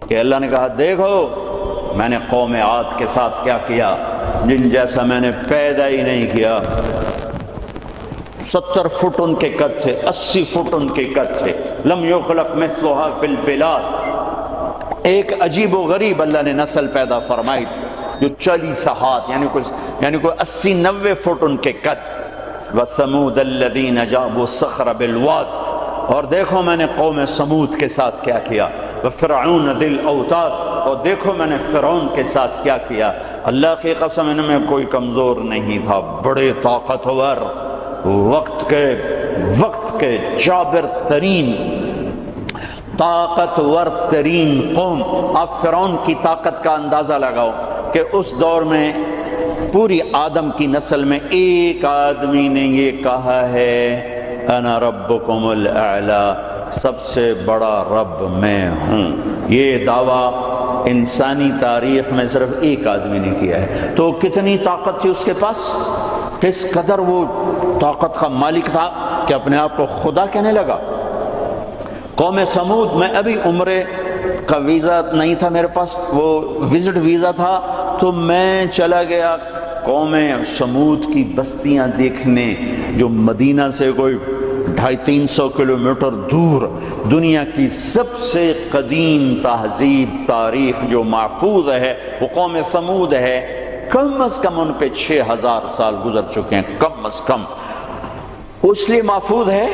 کہ اللہ نے کہا دیکھو میں نے قوم عاد کے ساتھ کیا کیا، جن جیسا میں نے پیدا ہی نہیں کیا۔ 70 فٹ ان کے قد تھے، 80 فٹ ان کے قد تھے، لم یخلق مثلها فی البلاد۔ ایک عجیب و غریب اللہ نے نسل پیدا فرمائی تھی جو 40 ہاتھ یعنی کوئی 80-90 فٹ ان کے قد۔ وَثَمُودَ الَّذِينَ جَابُوا الصَّخْرَ بِالْوَادِ، اور دیکھو میں نے قوم سمود کے ساتھ کیا کیا۔ وَفِرْعَوْنَ ذِي الْأَوْتَادِ، اور دیکھو میں نے فرعون کے ساتھ کیا کیا۔ اللہ کی قسم ان میں کوئی کمزور نہیں تھا، بڑے طاقتور، وقت کے جابر ترین، طاقتور ترین قوم۔ آپ فرعون کی طاقت کا اندازہ لگاؤ کہ اس دور میں پوری آدم کی نسل میں ایک آدمی نے یہ کہا ہے انا ربکم الاعلی، سب سے بڑا رب میں ہوں۔ یہ دعویٰ انسانی تاریخ میں صرف ایک آدمی نے کیا ہے۔ تو کتنی طاقت تھی اس کے پاس، کس قدر وہ طاقت کا مالک تھا کہ اپنے آپ کو خدا کہنے لگا۔ قوم سمود میں ابھی عمرے کا ویزا نہیں تھا میرے پاس، وہ وزٹ ویزا تھا، تو میں چلا گیا قوم سمود کی بستیاں دیکھنے، جو مدینہ سے کوئی 250-300 کلومیٹر دور دنیا کی سب سے قدیم تہذیب تاریخ جو محفوظ ہے وہ قوم سمود ہے۔ کم از کم ان پہ 6000 سال گزر چکے ہیں، کم از کم۔ اس لیے محفوظ ہے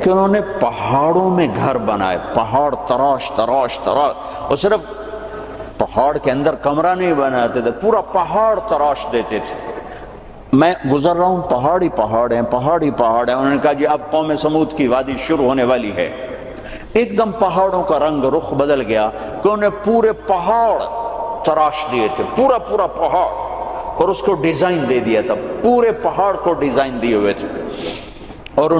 کہ انہوں نے پہاڑوں میں گھر بنائے، پہاڑ تراش تراش تراش، اور صرف پہاڑ کے اندر کمرہ نہیں بناتے تھے، پورا پہاڑ تراش دیتے تھے۔ میں گزر رہا ہوں، پہاڑ ہی پہاڑ ہیں، پہاڑ ہی پہاڑ ہیں۔ انہوں نے کہا جی اب قوم سمود کی وادی شروع ہونے والی ہے۔ ایک دم پہاڑوں کا رنگ رخ بدل گیا کہ انہوں نے پورے پہاڑ تراش دیے تھے، پورا پہاڑ، اور اس کو ڈیزائن دے دیا تھا، پورے پہاڑ کو ڈیزائن دیے ہوئے تھے۔ اور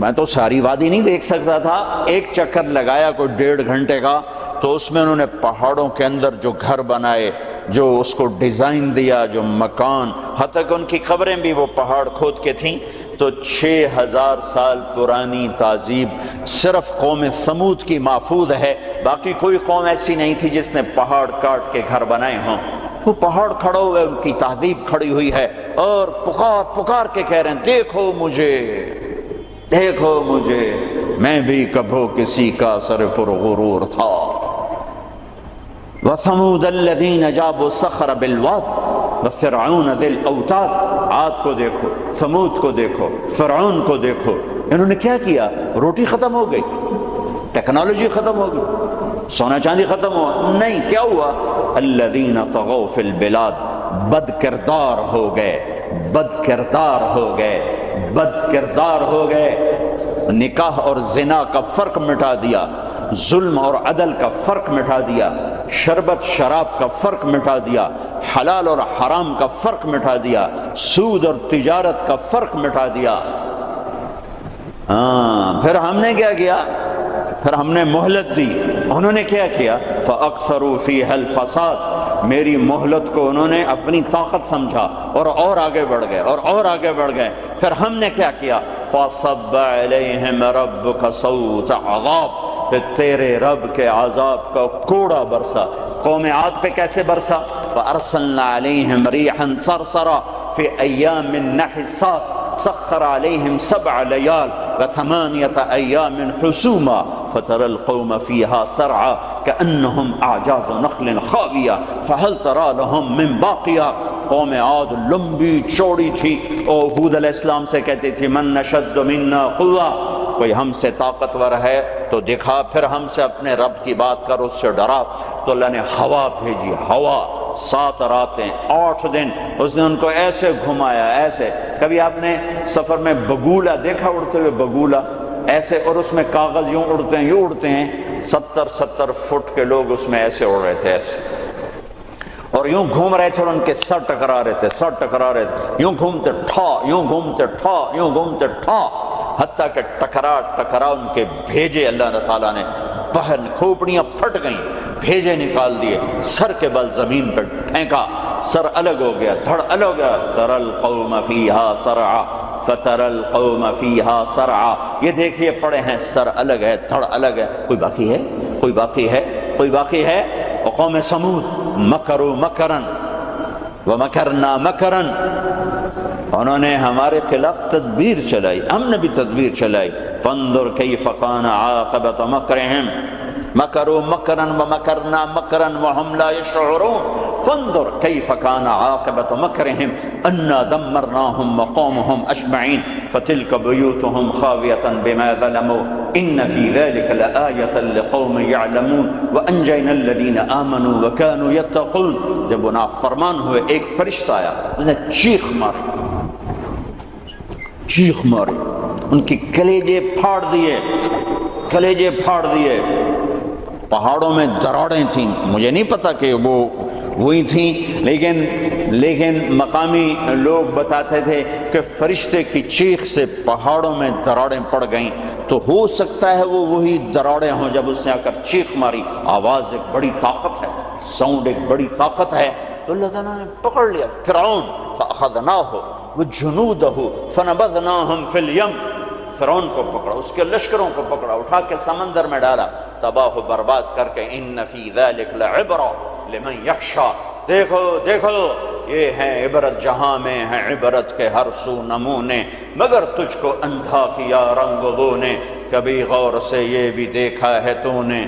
میں تو ساری وادی نہیں دیکھ سکتا تھا، ایک چکر لگایا کوئی 1.5 گھنٹے کا، تو اس میں انہوں نے پہاڑوں کے اندر جو گھر بنائے، جو اس کو ڈیزائن دیا، جو مکان، حتیٰ کہ ان کی قبریں بھی وہ پہاڑ کھود کے تھیں۔ تو 6000 سال پرانی تہذیب صرف قوم سمود کی محفوظ ہے، باقی کوئی قوم ایسی نہیں تھی جس نے پہاڑ کاٹ کے گھر بنائے ہوں۔ وہ پہاڑ کھڑا ہوئے، ان کی تہذیب کھڑی ہوئی ہے، اور پکار کے کہہ رہے ہیں دیکھو مجھے، دیکھو مجھے، میں بھی کبھو کسی کا سر پرغرور تھا۔ وَثَمُودَ الَّذِينَ جَابُوا الصَّخْرَ بِالْوَادِ وَفِرْعَوْنَ ذِي الْأَوْتَادِ۔ عاد کو دیکھو، ثمود کو دیکھو، فرعون کو دیکھو، انہوں نے کیا کیا؟ روٹی ختم ہو گئی، ٹیکنالوجی ختم ہو گئی، سونا چاندی ختم ہوا؟ نہیں، کیا ہوا؟ الذین طغوا فی البلاد، بد کردار ہو گئے، بد کردار ہو گئے، بد کردار ہو گئے۔ نکاح اور زنا کا فرق مٹا دیا، ظلم اور عدل کا فرق مٹا دیا، شربت شراب کا فرق مٹا دیا، حلال اور حرام کا فرق مٹا دیا، سود اور تجارت کا فرق مٹا دیا۔ پھر ہم نے کیا کیا؟ پھر ہم نے مہلت دی، انہوں نے کیا کیا؟ فَأَكْثَرُوا فِيهَا الْفَسَادَ، میری مہلت کو انہوں نے اپنی طاقت سمجھا اور آگے بڑھ گئے، اور آگے بڑھ گئے۔ پھر ہم نے کیا کیا؟ فَصَبَّ عَلَيْهِمْ رَبُّكَ صَوْتَ عَذَابٍ، پھر تیرے رب کے عذاب کا کوڑا برسا۔ قوم عاد پہ کیسے برسا؟ فَأَرْسَلْنَا عَلَيْهِمْ رِيحًا صَرْصَرًا فِي أَيَّامٍ نَحِسَاتٍ سخر عليهم 7 ليال و8 أيام حسوما فترى القوم فيها سرعا كأنهم أعجاز نخل خاوية فهل ترى لهم من باقية۔ قوم عاد لمبی چوڑی تھی، اور ہود علیہ السلام سے کہتی تھی من نشد منا قوة، کوئی ہم سے طاقتور ہے تو دکھا، پھر ہم سے اپنے رب کی بات کر، اس سے ڈرا۔ تو اللہ نے ہوا بھیجی، ہوا 7 راتیں 8 دن اس نے ان کو ایسے گھمایا، ایسے۔ کبھی آپ نے سفر میں بگولا دیکھا اڑتے ہوئے؟ بگولا ایسے، اور اس میں کاغذ یوں اڑتے ہیں، یوں اڑتے ہیں۔ 70 فٹ کے لوگ اس میں ایسے اڑ رہے تھے، ایسے، اور یوں گھوم رہے تھے، اور ان کے سر ٹکرا رہے تھے، سر ٹکرا رہے تھے، یوں گھومتے ٹھا، یوں گھومتے ٹھا، یوں گھومتے ٹھا، حتیٰ کہ ٹکرا ان کے بھیجے اللہ تعالیٰ نے، پہن کھوپڑیاں پھٹ گئیں، بھیجے نکال دیے، سر کے بل زمین پر پھینکا، سر الگ ہو گیا، دھڑ الگ ہو گیا۔ تَرَى الْقَوْمَ فِيهَا سَرْعًا فَتَرَى الْقَوْمَ فِيهَا سَرْعًا، یہ دیکھیے پڑے ہیں، سر الگ ہے، دھڑ الگ ہے، کوئی باقی ہے؟ کوئی باقی ہے؟ کوئی باقی ہے؟ قوم سمود مکروا مکرن ومکرنا مکرن، انہوں نے ہمارے خلاف تدبیر چلائی، ہم نے بھی تدبیر چلائی. فانظر کیف کان عاقبۃ مکرہم مکروا مکرا ومکرنا مکرا وهم لا يشعرون. فانظر کیف کان عاقبۃ مکرہم انا دمرناهم وقومهم اجمعین فتلک بیوتهم خاویۃ بما ظلموا ان فی ذلک لآیۃ لقوم یعلمون وانجینا الذین آمنوا وکانوا یتقون. جب وہ نافرمان ہوئے ایک فرشتہ آیا، اس نے چیخ ماری، ان کی کلیجے پھاڑ دیے. پہاڑوں میں دراڑیں تھیں، مجھے نہیں پتا کہ وہ وہی تھیں، لیکن مقامی لوگ بتاتے تھے کہ فرشتے کی چیخ سے پہاڑوں میں دراڑیں پڑ گئیں. تو ہو سکتا ہے وہ وہی دراڑیں ہوں جب اس نے آ کر چیخ ماری. آواز ایک بڑی طاقت ہے، ساؤنڈ ایک بڑی طاقت ہے. تو اللہ تعالیٰ نے پکڑ لیا فرعون، فأخذناہ وجنودہ فنبذناہم فی الیم. فرعون کو پکڑا، اس کے لشکروں کو پکڑا، اٹھا کے سمندر میں ڈالا، تباہ و برباد کر کے. ان فی ذلک لعبرہ لمن یخشی. دیکھو یہ ہے عبرت، جہاں میں ہے عبرت کے ہر سو نمونے، مگر تجھ کو اندھا کیا رنگ بو نے. کبھی غور سے یہ بھی دیکھا ہے تو نے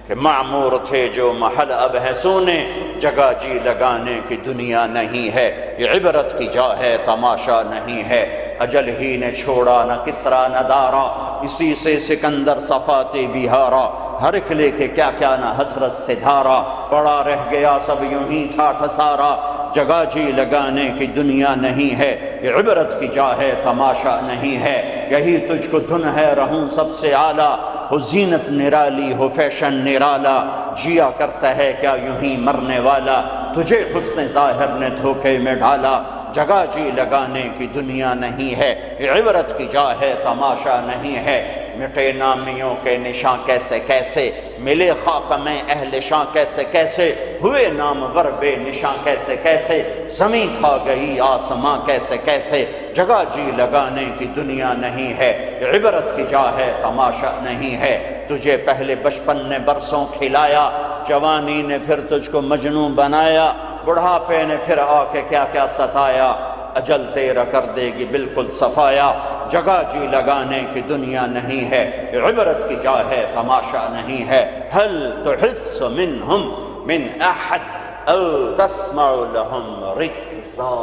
کہ معمور تھے جو محل اب ہے سونے. جگہ جی لگانے کی دنیا نہیں ہے، یہ عبرت کی جا ہے تماشا نہیں ہے. اجل ہی نے چھوڑا نہ کسرا نہ دارا، اسی سے سکندر صفاتے بہارا. ہر ایک لے کے کیا کیا نہ حسرت سے دھارا، پڑا رہ گیا سب یوں ہی تھا ٹھسارا. جگہ جی لگانے کی دنیا نہیں ہے، یہ عبرت کی جا ہے تماشا نہیں ہے. یہی تجھ کو دھن ہے رہوں سب سے اعلیٰ، ہو زینت نرالی ہو فیشن نرالا. جیا کرتا ہے کیا یوں ہی مرنے والا، تجھے حسن ظاہر نے دھوکے میں ڈالا. جگہ جی لگانے کی دنیا نہیں ہے، یہ عبرت کی جا ہے تماشا نہیں ہے. مٹے نامیوں کے نشاں کیسے کیسے، ملے خاک میں اہل شاں کیسے کیسے. ہوئے نامور بے نشاں کیسے کیسے، زمین کھا گئی آسماں کیسے کیسے. جگہ جی لگانے کی دنیا نہیں ہے، یہ عبرت کی جا ہے تماشا نہیں ہے. تجھے پہلے بچپن نے برسوں کھلایا، جوانی نے پھر تجھ کو مجنون بنایا، بڑھاپے نے پھر آ کے کیا کیا ستایا. اجل تیرا کر دے گی بالکل صفایا. جگہ جی لگانے کی دنیا نہیں ہے، یہ عبرت کی جا ہے تماشا نہیں ہے. هل تحس منہم من احد او تسمع لهم رکزا.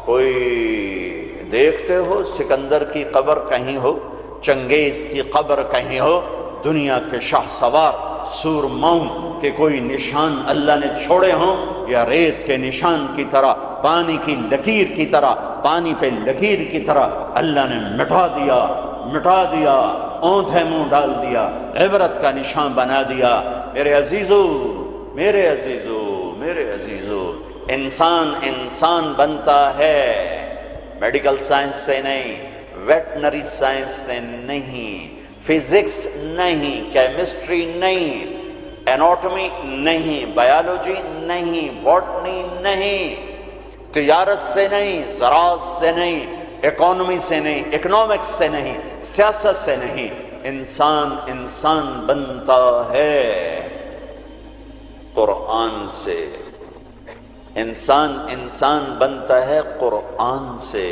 کوئی دیکھتے ہو سکندر کی قبر کہیں ہو، چنگیز کی قبر کہیں ہو، دنیا کے شاہ سوار سورماؤں کے کوئی نشان اللہ نے چھوڑے ہوں، یا ریت کے نشان کی طرح، پانی کی لکیر کی طرح، پانی پہ لکیر کی طرح اللہ نے مٹا دیا، اوندھے منہ ڈال دیا، عبرت کا نشان بنا دیا. میرے عزیزو، انسان بنتا ہے میڈیکل سائنس سے نہیں، ویٹنری سائنس سے نہیں، فزکس نہیں، کیمسٹری نہیں، اناٹومی نہیں، بایولوجی نہیں، باٹنی نہیں، تجارت سے نہیں، زراعت سے نہیں، اکانومی سے نہیں، اکنامکس سے نہیں، سیاست سے نہیں. انسان بنتا ہے قرآن سے. انسان بنتا ہے قرآن سے.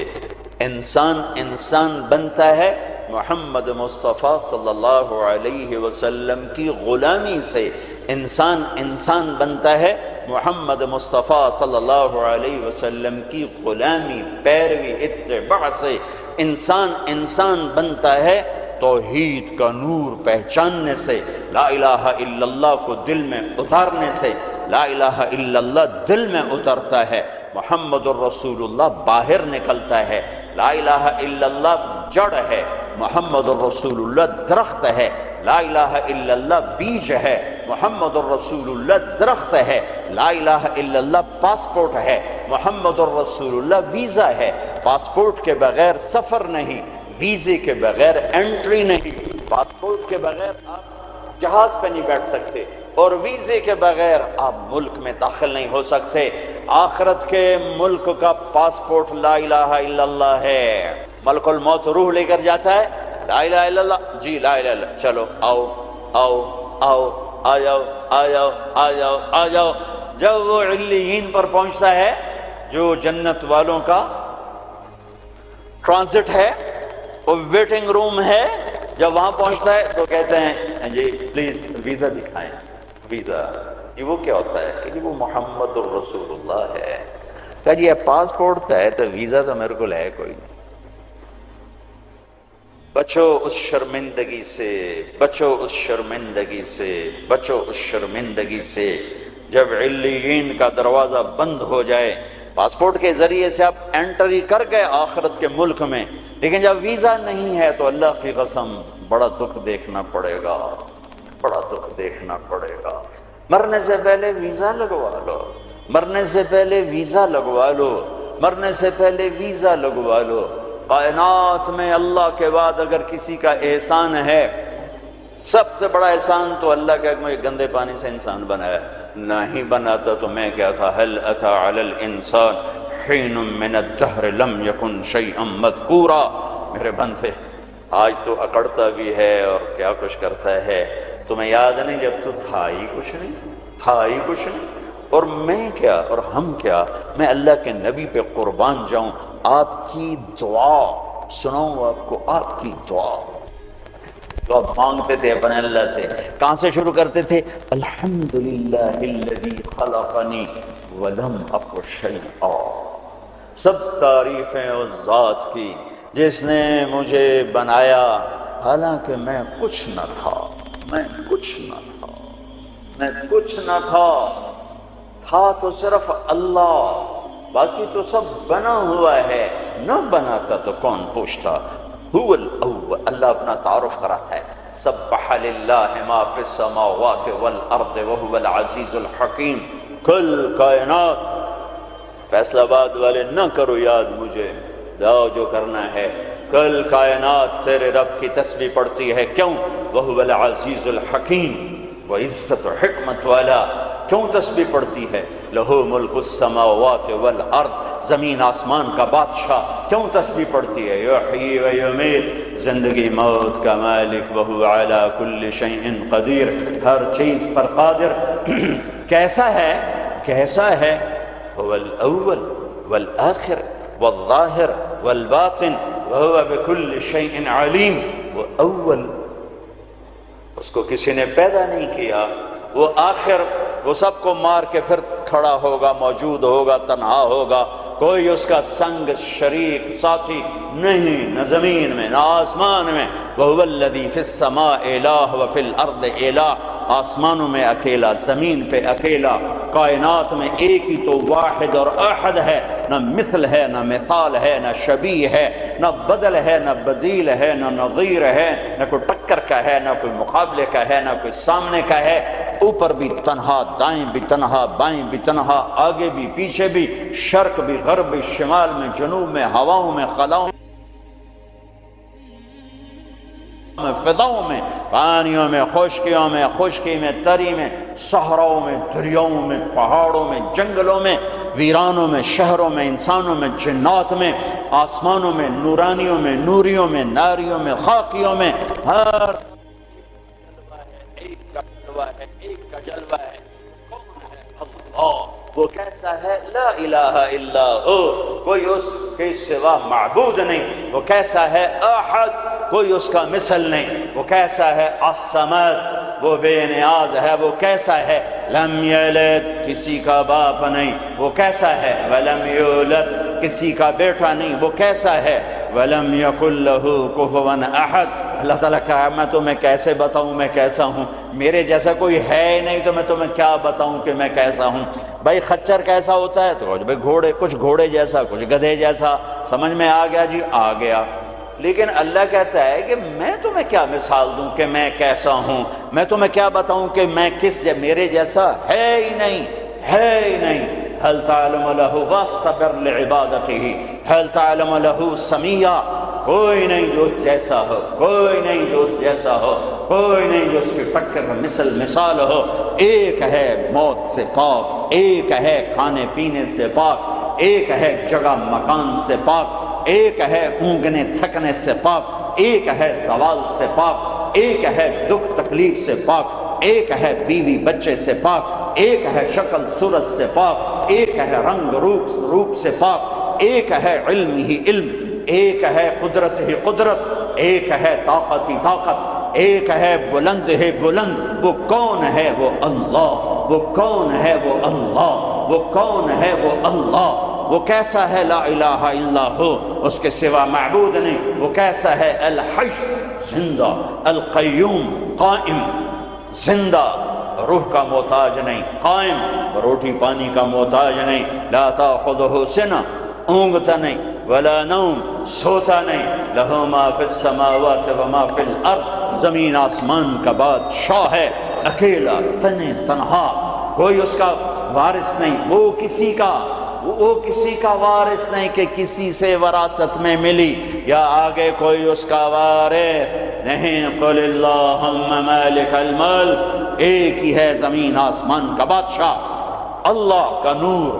انسان بنتا ہے محمد مصطفیٰ صلی اللہ علیہ وسلم کی غلامی سے. انسان بنتا ہے محمد مصطفیٰ صلی اللہ علیہ وسلم کی غلامی، پیروی، اتباع سے. انسان بنتا ہے توحید کا نور پہچاننے سے، لا الہ الا اللہ کو دل میں اتارنے سے. لا الہ الا اللہ دل میں اترتا ہے، محمد الرسول اللہ باہر نکلتا ہے. لا الہ الا اللہ جڑ ہے، محمد الرسول اللہ درخت ہے. لا الہ الا اللہ بیج ہے، محمد الرسول اللہ درخت ہے. لا الہ الا اللہ پاسپورٹ ہے، محمد الرسول اللہ ویزا ہے. پاسپورٹ کے بغیر سفر نہیں، ویزے کے بغیر انٹری نہیں. پاسپورٹ کے بغیر آپ جہاز پہ نہیں بیٹھ سکتے، اور ویزے کے بغیر آپ ملک میں داخل نہیں ہو سکتے. آخرت کے ملک کا پاسپورٹ لا الہ الا اللہ ہے. ملک الموت روح لے کر جاتا ہے، لا الہ الا اللہ، جی لا الہ الا اللہ، چلو آؤ آ جاؤ آ جاؤ آ جاؤ آ جاؤ۔ جب وہ علیین پر پہنچتا ہے جو جنت والوں کا ٹرانزٹ ہے، وہ ویٹنگ روم ہے، جب وہاں پہنچتا ہے تو کہتے ہیں جی پلیز ویزا دکھائیں۔ ویزا یہ وہ کیا ہوتا ہے کہ وہ محمد الرسول اللہ ہے۔ کہا جی یہ پاسپورٹ ہے تو ویزا تو میرے کو ہے کوئی نہیں۔ بچو اس شرمندگی سے، بچو اس شرمندگی سے، بچو اس شرمندگی سے۔ جب علیین کا دروازہ بند ہو جائے، پاسپورٹ کے ذریعے سے آپ انٹری کر گئے آخرت کے ملک میں، لیکن جب ویزا نہیں ہے تو اللہ کی قسم بڑا دکھ دیکھنا پڑے گا، بڑا دکھ دیکھنا پڑے گا۔ مرنے سے پہلے ویزا لگوا لو، مرنے سے پہلے ویزا لگوا لو، مرنے سے پہلے ویزا لگوا لو۔ کائنات میں اللہ کے بعد اگر کسی کا احسان ہے، سب سے بڑا احسان تو اللہ کا مجھے گندے پانی سے انسان بنایا، نہیں بناتا تو میں کیا تھا۔ هل اتى على الانسان حين من الدهر لم يكن شيئا مذكورا۔ میرے بندے آج تو اکڑتا بھی ہے اور کیا کچھ کرتا ہے، تمہیں یاد نہیں جب تو تھا ہی کچھ نہیں، تھا ہی کچھ نہیں۔ اور میں کیا اور ہم کیا، میں اللہ کے نبی پہ قربان جاؤں۔ آپ کی دعا سناؤں آپ کو، آپ کی دعا تو آپ مانگتے تھے اپنے اللہ سے، کہاں سے شروع کرتے تھے؟ الحمدللہ الذی خلقنی ولم اک شیئا۔ سب تعریفیں اس ذات کی جس نے مجھے بنایا حالانکہ میں کچھ نہ تھا، میں کچھ نہ تھا، میں کچھ نہ تھا۔ تھا تو صرف اللہ، باقی تو سب بنا ہوا ہے، نہ بناتا تو کون پوچھتا۔ هو الاول، اللہ اپنا تعارف کراتا ہے، سبح للہ ما فی السماوات والارض وهو العزیز الحکیم۔ کل کائنات، فیصلہ آباد والے نہ کرو یاد مجھے، جاؤ جو کرنا ہے۔ کل کائنات تیرے رب کی تسبیح پڑھتی ہے، کیوں؟ وهو العزیز الحکیم، وہ عزت و حکمت والا۔ کیوں تسبیح پڑھتی ہے؟ لہو ملک السماوات والارض، زمین آسمان کا بادشاہ۔ کیوں تسبیح پڑھتی ہے؟ یحیی و یمیت، زندگی موت کا مالک، وہو علی کل شیء قدیر، ہر چیز پر قادر۔ کیسا ہے؟ کیسا ہے؟ هو الاول والآخر والظاہر والباطن وهو بكل شیء علیم۔ وہ اول، اس کو کسی نے پیدا نہیں کیا، وہ آخر، وہ سب کو مار کے پھر کھڑا ہوگا، موجود ہوگا، تنہا ہوگا، کوئی اس کا سنگ شریک ساتھی نہیں، نہ زمین میں نہ آسمان میں۔ وَهُوَ الَّذِي فِي السَّمَاءِ إِلَٰهٌ وَفِي الْأَرْضِ إِلَٰهٌ، آسمانوں میں اکیلا، زمین پہ اکیلا، کائنات میں ایک ہی تو واحد اور احد ہے، نہ مثل ہے، نہ مثال ہے، نہ شبیہ ہے، نہ بدل ہے، نہ بدیل ہے، نہ نظیر ہے، نہ کوئی ٹکر کا ہے، نہ کوئی مقابلے کا ہے، نہ کوئی سامنے کا ہے۔ اوپر بھی تنہا، دائیں بھی تنہا، بائیں بھی تنہا، آگے بھی پیچھے بھی، شرق بھی غرب بھی، شمال میں جنوب میں، ہواؤں میں خلاؤں میں، فضاؤں میں، پانیوں میں، خشکیوں میں، خشکی میں، تری میں، صحراؤں میں، دریاؤں میں، پہاڑوں میں، جنگلوں میں، ویرانوں میں، شہروں میں، انسانوں میں، جنات میں، آسمانوں میں، نورانیوں میں، نوریوں میں، ناریوں میں، خاکیوں میں، ہر ایک کا جلوہ ہے، ایک کا جلوہ ہے۔ کون ہے؟ اللہ۔ وہ کیسا ہے؟ لا الہ الا ہو، کوئی اس کے سوا معبود نہیں۔ وہ کیسا ہے؟ احد، کوئی اس کا مثل نہیں۔ وہ کیسا ہے؟ الصمد، وہ بے نیاز ہے۔ وہ کیسا ہے؟ لم یلد، کسی کا باپ نہیں۔ وہ کیسا ہے؟ ولم یولد، کسی کا بیٹا نہیں۔ وہ کیسا ہے؟ ولم یکن لہ کفوا احد۔ اللہ تعالیٰ کہا میں تمہیں کیسے بتاؤں میں کیسا ہوں، میرے جیسا کوئی ہے ہی نہیں تو میں تمہیں کیا بتاؤں کہ میں کیسا ہوں۔ بھائی خچر کیسا ہوتا ہے؟ تو بھائی گھوڑے، کچھ گھوڑے جیسا، کچھ گدھے جیسا، سمجھ میں آ گیا جی؟ آ گیا۔ لیکن اللہ کہتا ہے کہ میں تمہیں کیا مثال دوں کہ میں کیسا ہوں، میں تمہیں کیا بتاؤں کہ میں میرے جیسا ہے ہی نہیں، ہے ہی نہیں۔ هل تعلم له واصطبر لعبادته هل تعلم له سميا، کوئی نہیں جو اس جیسا ہو، کوئی نہیں جو اس جیسا ہو، کوئی نہیں جو اس کی ٹکر مثال ہو۔ ایک ہے موت سے پاک، ایک ہے کھانے پینے سے پاک، ایک ہے جگہ مکان سے پاک، ایک ہے اونگنے تھکنے سے پاک، ایک ہے زوال سے پاک، ایک ہے دکھ تکلیف سے پاک، ایک ہے بیوی بچے سے پاک، ایک ہے شکل صورت سے پاک، ایک ہے رنگ روپ سے پاک، ایک ہے علم ہی علم، ایک ہے قدرت ہی قدرت، ایک ہے طاقت ہی طاقت، ایک ہے بلند ہے بلند۔ وہ کون ہے؟ وہ اللہ۔ وہ کون ہے؟ وہ اللہ۔ وہ کون ہے؟ وہ اللہ۔ وہ کیسا ہے؟ لا الہ الا ہو، اس کے سوا معبود نہیں۔ وہ کیسا ہے؟ الحی، زندہ، القیوم، قائم، زندہ، روح کا محتاج نہیں، قائم، روٹی پانی کا محتاج نہیں، لا تاخذہ سنہ، اونگتا نہیں، ولا نوم، سوتا نہیں، لہ ما فی السماوات و ما فی الارض، زمین آسمان کا بادشاہ ہے، اکیلا، تنہا، کوئی اس کا وارث نہیں، وہ کسی کا وارث نہیں کہ کسی سے وراثت میں ملی، یا آگے کوئی اس کا وارث نہیں۔ قل اللہم مالک الملک، ایک ہی ہے زمین آسمان کا بادشاہ۔ اللہ کا نور،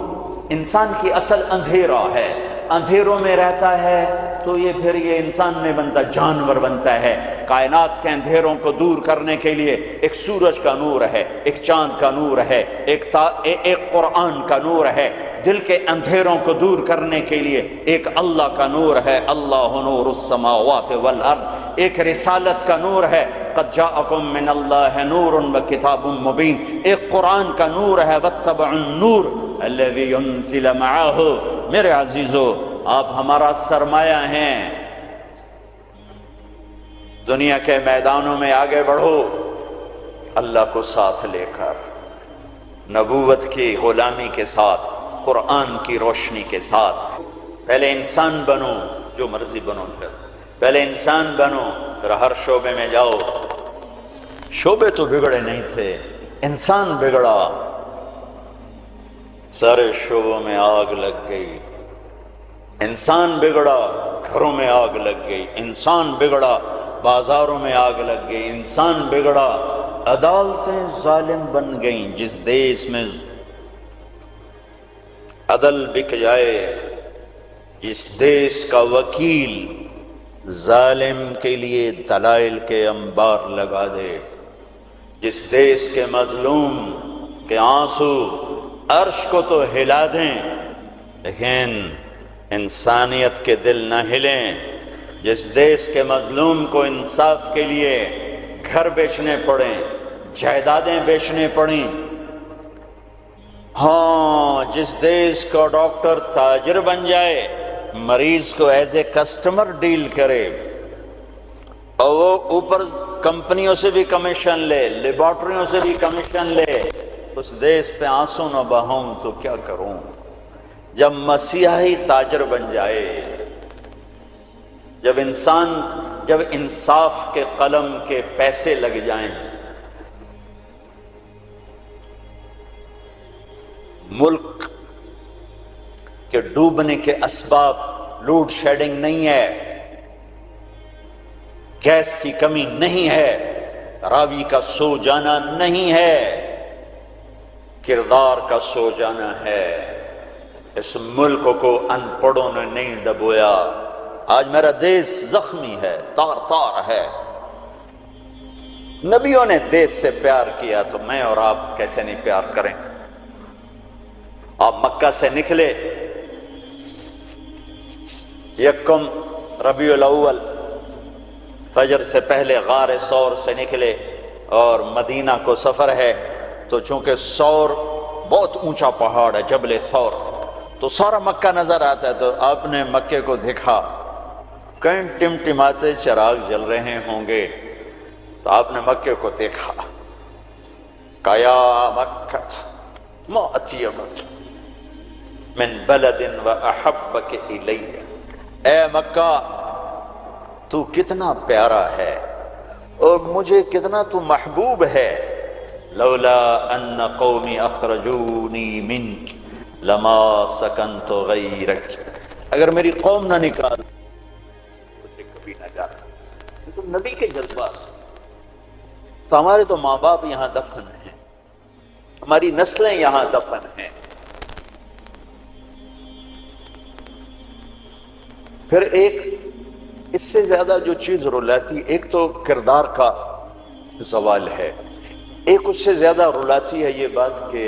انسان کی اصل اندھیرا ہے، اندھیروں میں رہتا ہے تو یہ انسان نہیں بنتا، جانور بنتا ہے۔ کائنات کے اندھیروں کو دور کرنے کے لیے ایک سورج کا نور ہے، ایک چاند کا نور ہے، ایک قرآن کا نور ہے۔ دل کے اندھیروں کو دور کرنے کے لیے ایک اللہ کا نور ہے، اللہ نور السماوات والارض۔ ایک رسالت کا نور ہے، قد جاءکم من اللہ نور وکتاب مبین۔ ایک قرآن کا نور ہے، واتبعوا النور الذی انزل معہ۔ میرے عزیزو، آپ ہمارا سرمایہ ہیں، دنیا کے میدانوں میں آگے بڑھو اللہ کو ساتھ لے کر، نبوت کی غلامی کے ساتھ، قرآن کی روشنی کے ساتھ۔ پہلے انسان بنو، جو مرضی بنو، پہلے انسان بنو، پھر ہر شعبے میں جاؤ۔ شعبے تو بگڑے نہیں تھے، انسان بگڑا، سارے شعبوں میں آگ لگ گئی۔ انسان بگڑا، گھروں میں آگ لگ گئی۔ انسان بگڑا، بازاروں میں آگ لگ گئی۔ انسان بگڑا، عدالتیں ظالم بن گئیں۔ جس دیش میں عدل بک جائے، جس دیش کا وکیل ظالم کے لیے دلائل کے انبار لگا دے، جس دیش کے مظلوم کے آنسو عرش کو تو ہلا دیں لیکن انسانیت کے دل نہ ہلیں، جس دیش کے مظلوم کو انصاف کے لیے گھر بیچنے پڑیں، جائیدادیں بیچنے پڑیں، ہاں جس دیش کا ڈاکٹر تاجر بن جائے، مریض کو ایز اے کسٹمر ڈیل کرے، اور وہ اوپر کمپنیوں سے بھی کمیشن لے، لیبارٹریوں سے بھی کمیشن لے، اس دیش پہ آنسو نہ بہاؤں تو کیا کروں؟ جب مسیحی تاجر بن جائے، جب انصاف کے قلم کے پیسے لگ جائیں، ملک کے ڈوبنے کے اسباب لوڈ شیڈنگ نہیں ہے، گیس کی کمی نہیں ہے، راوی کا سو جانا نہیں ہے، کردار کا سو جانا ہے۔ اس ملک کو ان پڑھوں نے نہیں ڈبویا۔ آج میرا دیش زخمی ہے، تار تار ہے۔ نبیوں نے دیش سے پیار کیا تو میں اور آپ کیسے نہیں پیار کریں؟ آپ مکہ سے نکلے، یکم ربیع الاول فجر سے پہلے غار ثور سے نکلے اور مدینہ کو سفر ہے، تو چونکہ ثور بہت اونچا پہاڑ ہے، جبل ثور، تو سارا مکہ نظر آتا ہے۔ تو آپ نے مکے کو دیکھا، کہیں ٹمٹماتے چراغ جل رہے ہوں گے، تو آپ نے مکے کو دیکھا، کہا یا مکہ ما اطیبک من بلد و احبک الی، اے مکہ تو کتنا پیارا ہے اور مجھے کتنا تو محبوب ہے، لولا ان قومی اخرجونی منک لما سکنت غیرک، اگر میری قوم نہ نکال مجھے کبھی نہ جاتا۔ تو نبی کے جذبات، تو ہمارے تو ماں باپ یہاں دفن ہیں، ہماری نسلیں یہاں دفن ہیں۔ پھر ایک اس سے زیادہ جو چیز رلاتی، ایک تو کردار کا زوال ہے، ایک اس سے زیادہ رلاتی ہے یہ بات کہ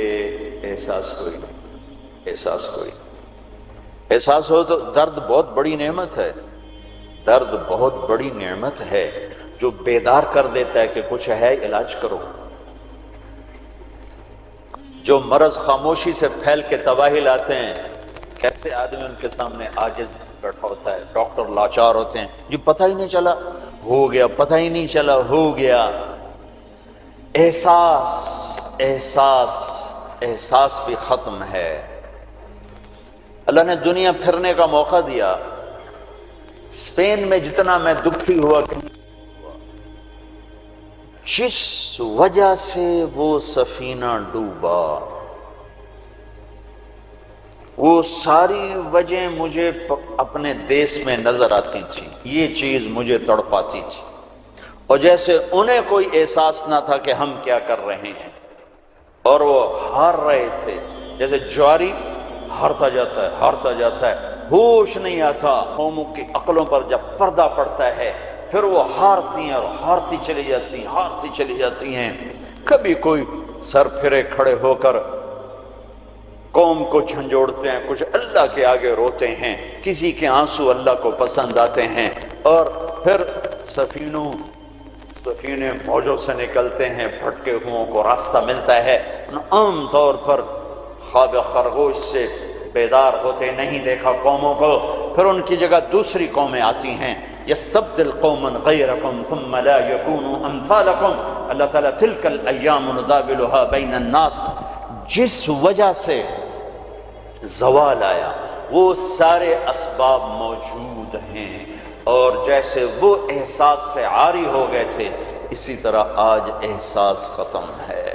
احساس کوئی نہیں، احساس کوئی نہیں۔ احساس ہو تو درد بہت بڑی نعمت ہے، درد بہت بڑی نعمت ہے جو بیدار کر دیتا ہے کہ کچھ ہے، علاج کرو۔ جو مرض خاموشی سے پھیل کے تباہی لاتے ہیں، کیسے آدمی ان کے سامنے عاجز بیٹھا ہوتا ہے، ڈاکٹر لاچار ہوتے ہیں، جی پتہ ہی نہیں چلا ہو گیا، پتہ ہی نہیں چلا ہو گیا۔ احساس احساس احساس بھی ختم ہے۔ اللہ نے دنیا پھرنے کا موقع دیا، اسپین میں جتنا میں دکھی ہوا کہ جس وجہ سے وہ سفینہ ڈوبا، وہ ساری وجہ مجھے اپنے دیس میں نظر آتی تھی، یہ چیز مجھے تڑپاتی تھی، اور جیسے انہیں کوئی احساس نہ تھا کہ ہم کیا کر رہے ہیں، اور وہ ہار رہے تھے، جیسے جواری ہارتا جاتا ہے ہارتا جاتا ہے، ہوش نہیں آتا۔ قوموں کی عقلوں پر جب پردہ پڑتا ہے پھر وہ ہارتی ہیں اور ہارتی چلی جاتی ہیں، ہارتی چلی جاتی ہیں۔ کبھی کوئی سر پھرے کھڑے ہو کر قوم کو جھنجھوڑتے ہیں، کچھ اللہ کے آگے روتے ہیں، کسی کے آنسو اللہ کو پسند آتے ہیں، اور پھر سفینے موجوں سے نکلتے ہیں، بھٹکے ہوں کو راستہ ملتا ہے۔ عام طور پر خواب خرگوش سے بیدار ہوتے نہیں دیکھا قوموں کو، پھر ان کی جگہ دوسری قومیں آتی ہیں۔ یستبدل قوما غیرکم ثم لا یکونوا امثالکم، اللہ تعالیٰ تلک الایام نداولها بین الناس، جس وجہ سے زوال آیا وہ سارے اسباب موجود ہیں، اور جیسے وہ احساس سے عاری ہو گئے تھے اسی طرح آج احساس ختم ہے۔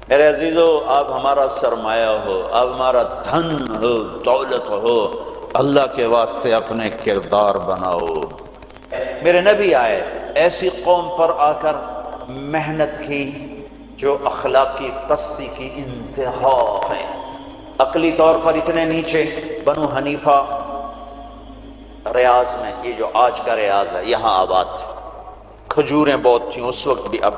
میرے عزیزو، آپ ہمارا سرمایہ ہو، آپ ہمارا دھن ہو، دولت ہو، اللہ کے واسطے اپنے کردار بناؤ۔ میرے نبی آئے، ایسی قوم پر آ کر محنت کی جو اخلاقی پستی کی انتہا ہے، عقلی طور پر اتنے نیچے۔ بنو حنیفہ ریاض میں، یہ جو آج کا ریاض ہے، یہاں آباد تھے، کھجوریں بہت تھیں اس وقت بھی، اب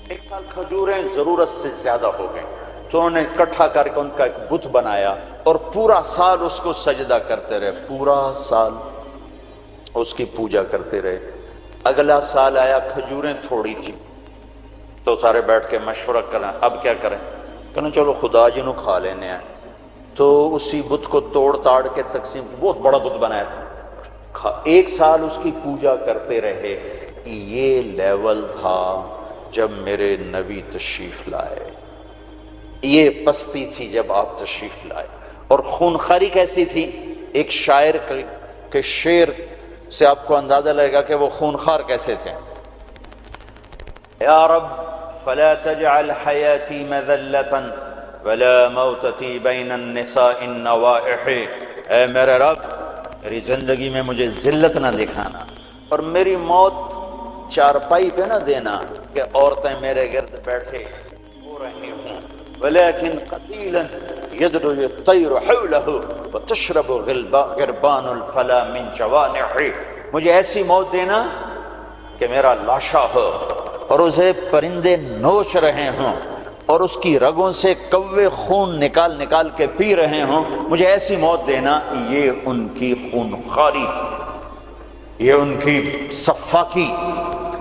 ایک سال کھجوریں ضرورت سے زیادہ ہو گئیں تو انہوں نے اکٹھا کر کے ان کا ایک بت بنایا، اور پورا سال اس کو سجدہ کرتے رہے، پورا سال اس کی پوجا کرتے رہے۔ اگلا سال آیا، کھجوریں تھوڑی تھی تو سارے بیٹھ کے مشورہ کریں اب کیا کریں، کہنا چلو خدا جی نو کھا لینے ہیں، تو اسی بت کو توڑ تاڑ کے تقسیم، بہت بڑا بت بنایا تھا، ایک سال اس کی پوجا کرتے رہے۔ یہ لیول تھا جب میرے نبی تشریف لائے، یہ پستی تھی جب آپ تشریف لائے، اور خونخواری کیسی تھی؟ ایک شاعر کے شعر سے آپ کو اندازہ لگے گا کہ وہ خونخوار کیسے تھے۔ یا رب فلا تجعل حیاتی مذلتا ولا موتتی بین النساء النوائح، اے میرے رب میری زندگی میں مجھے ذلت نہ دکھانا، اور میری موت چارپائی پہ نہ دینا کہ عورتیں میرے گرد بیٹھے ہو رہی ہوں، ولیکن قتیلا یدعو الطیر حولہ وتشرب غربان الفلا من جوانح، مجھے ایسی موت دینا کہ میرا لاشا ہو اور اسے پرندے نوچ رہے ہوں اور اس کی رگوں سے کوے خون نکال نکال کے پی رہے ہوں، مجھے ایسی موت دینا۔ یہ ان کی خونخواری، یہ ان کی صفاقی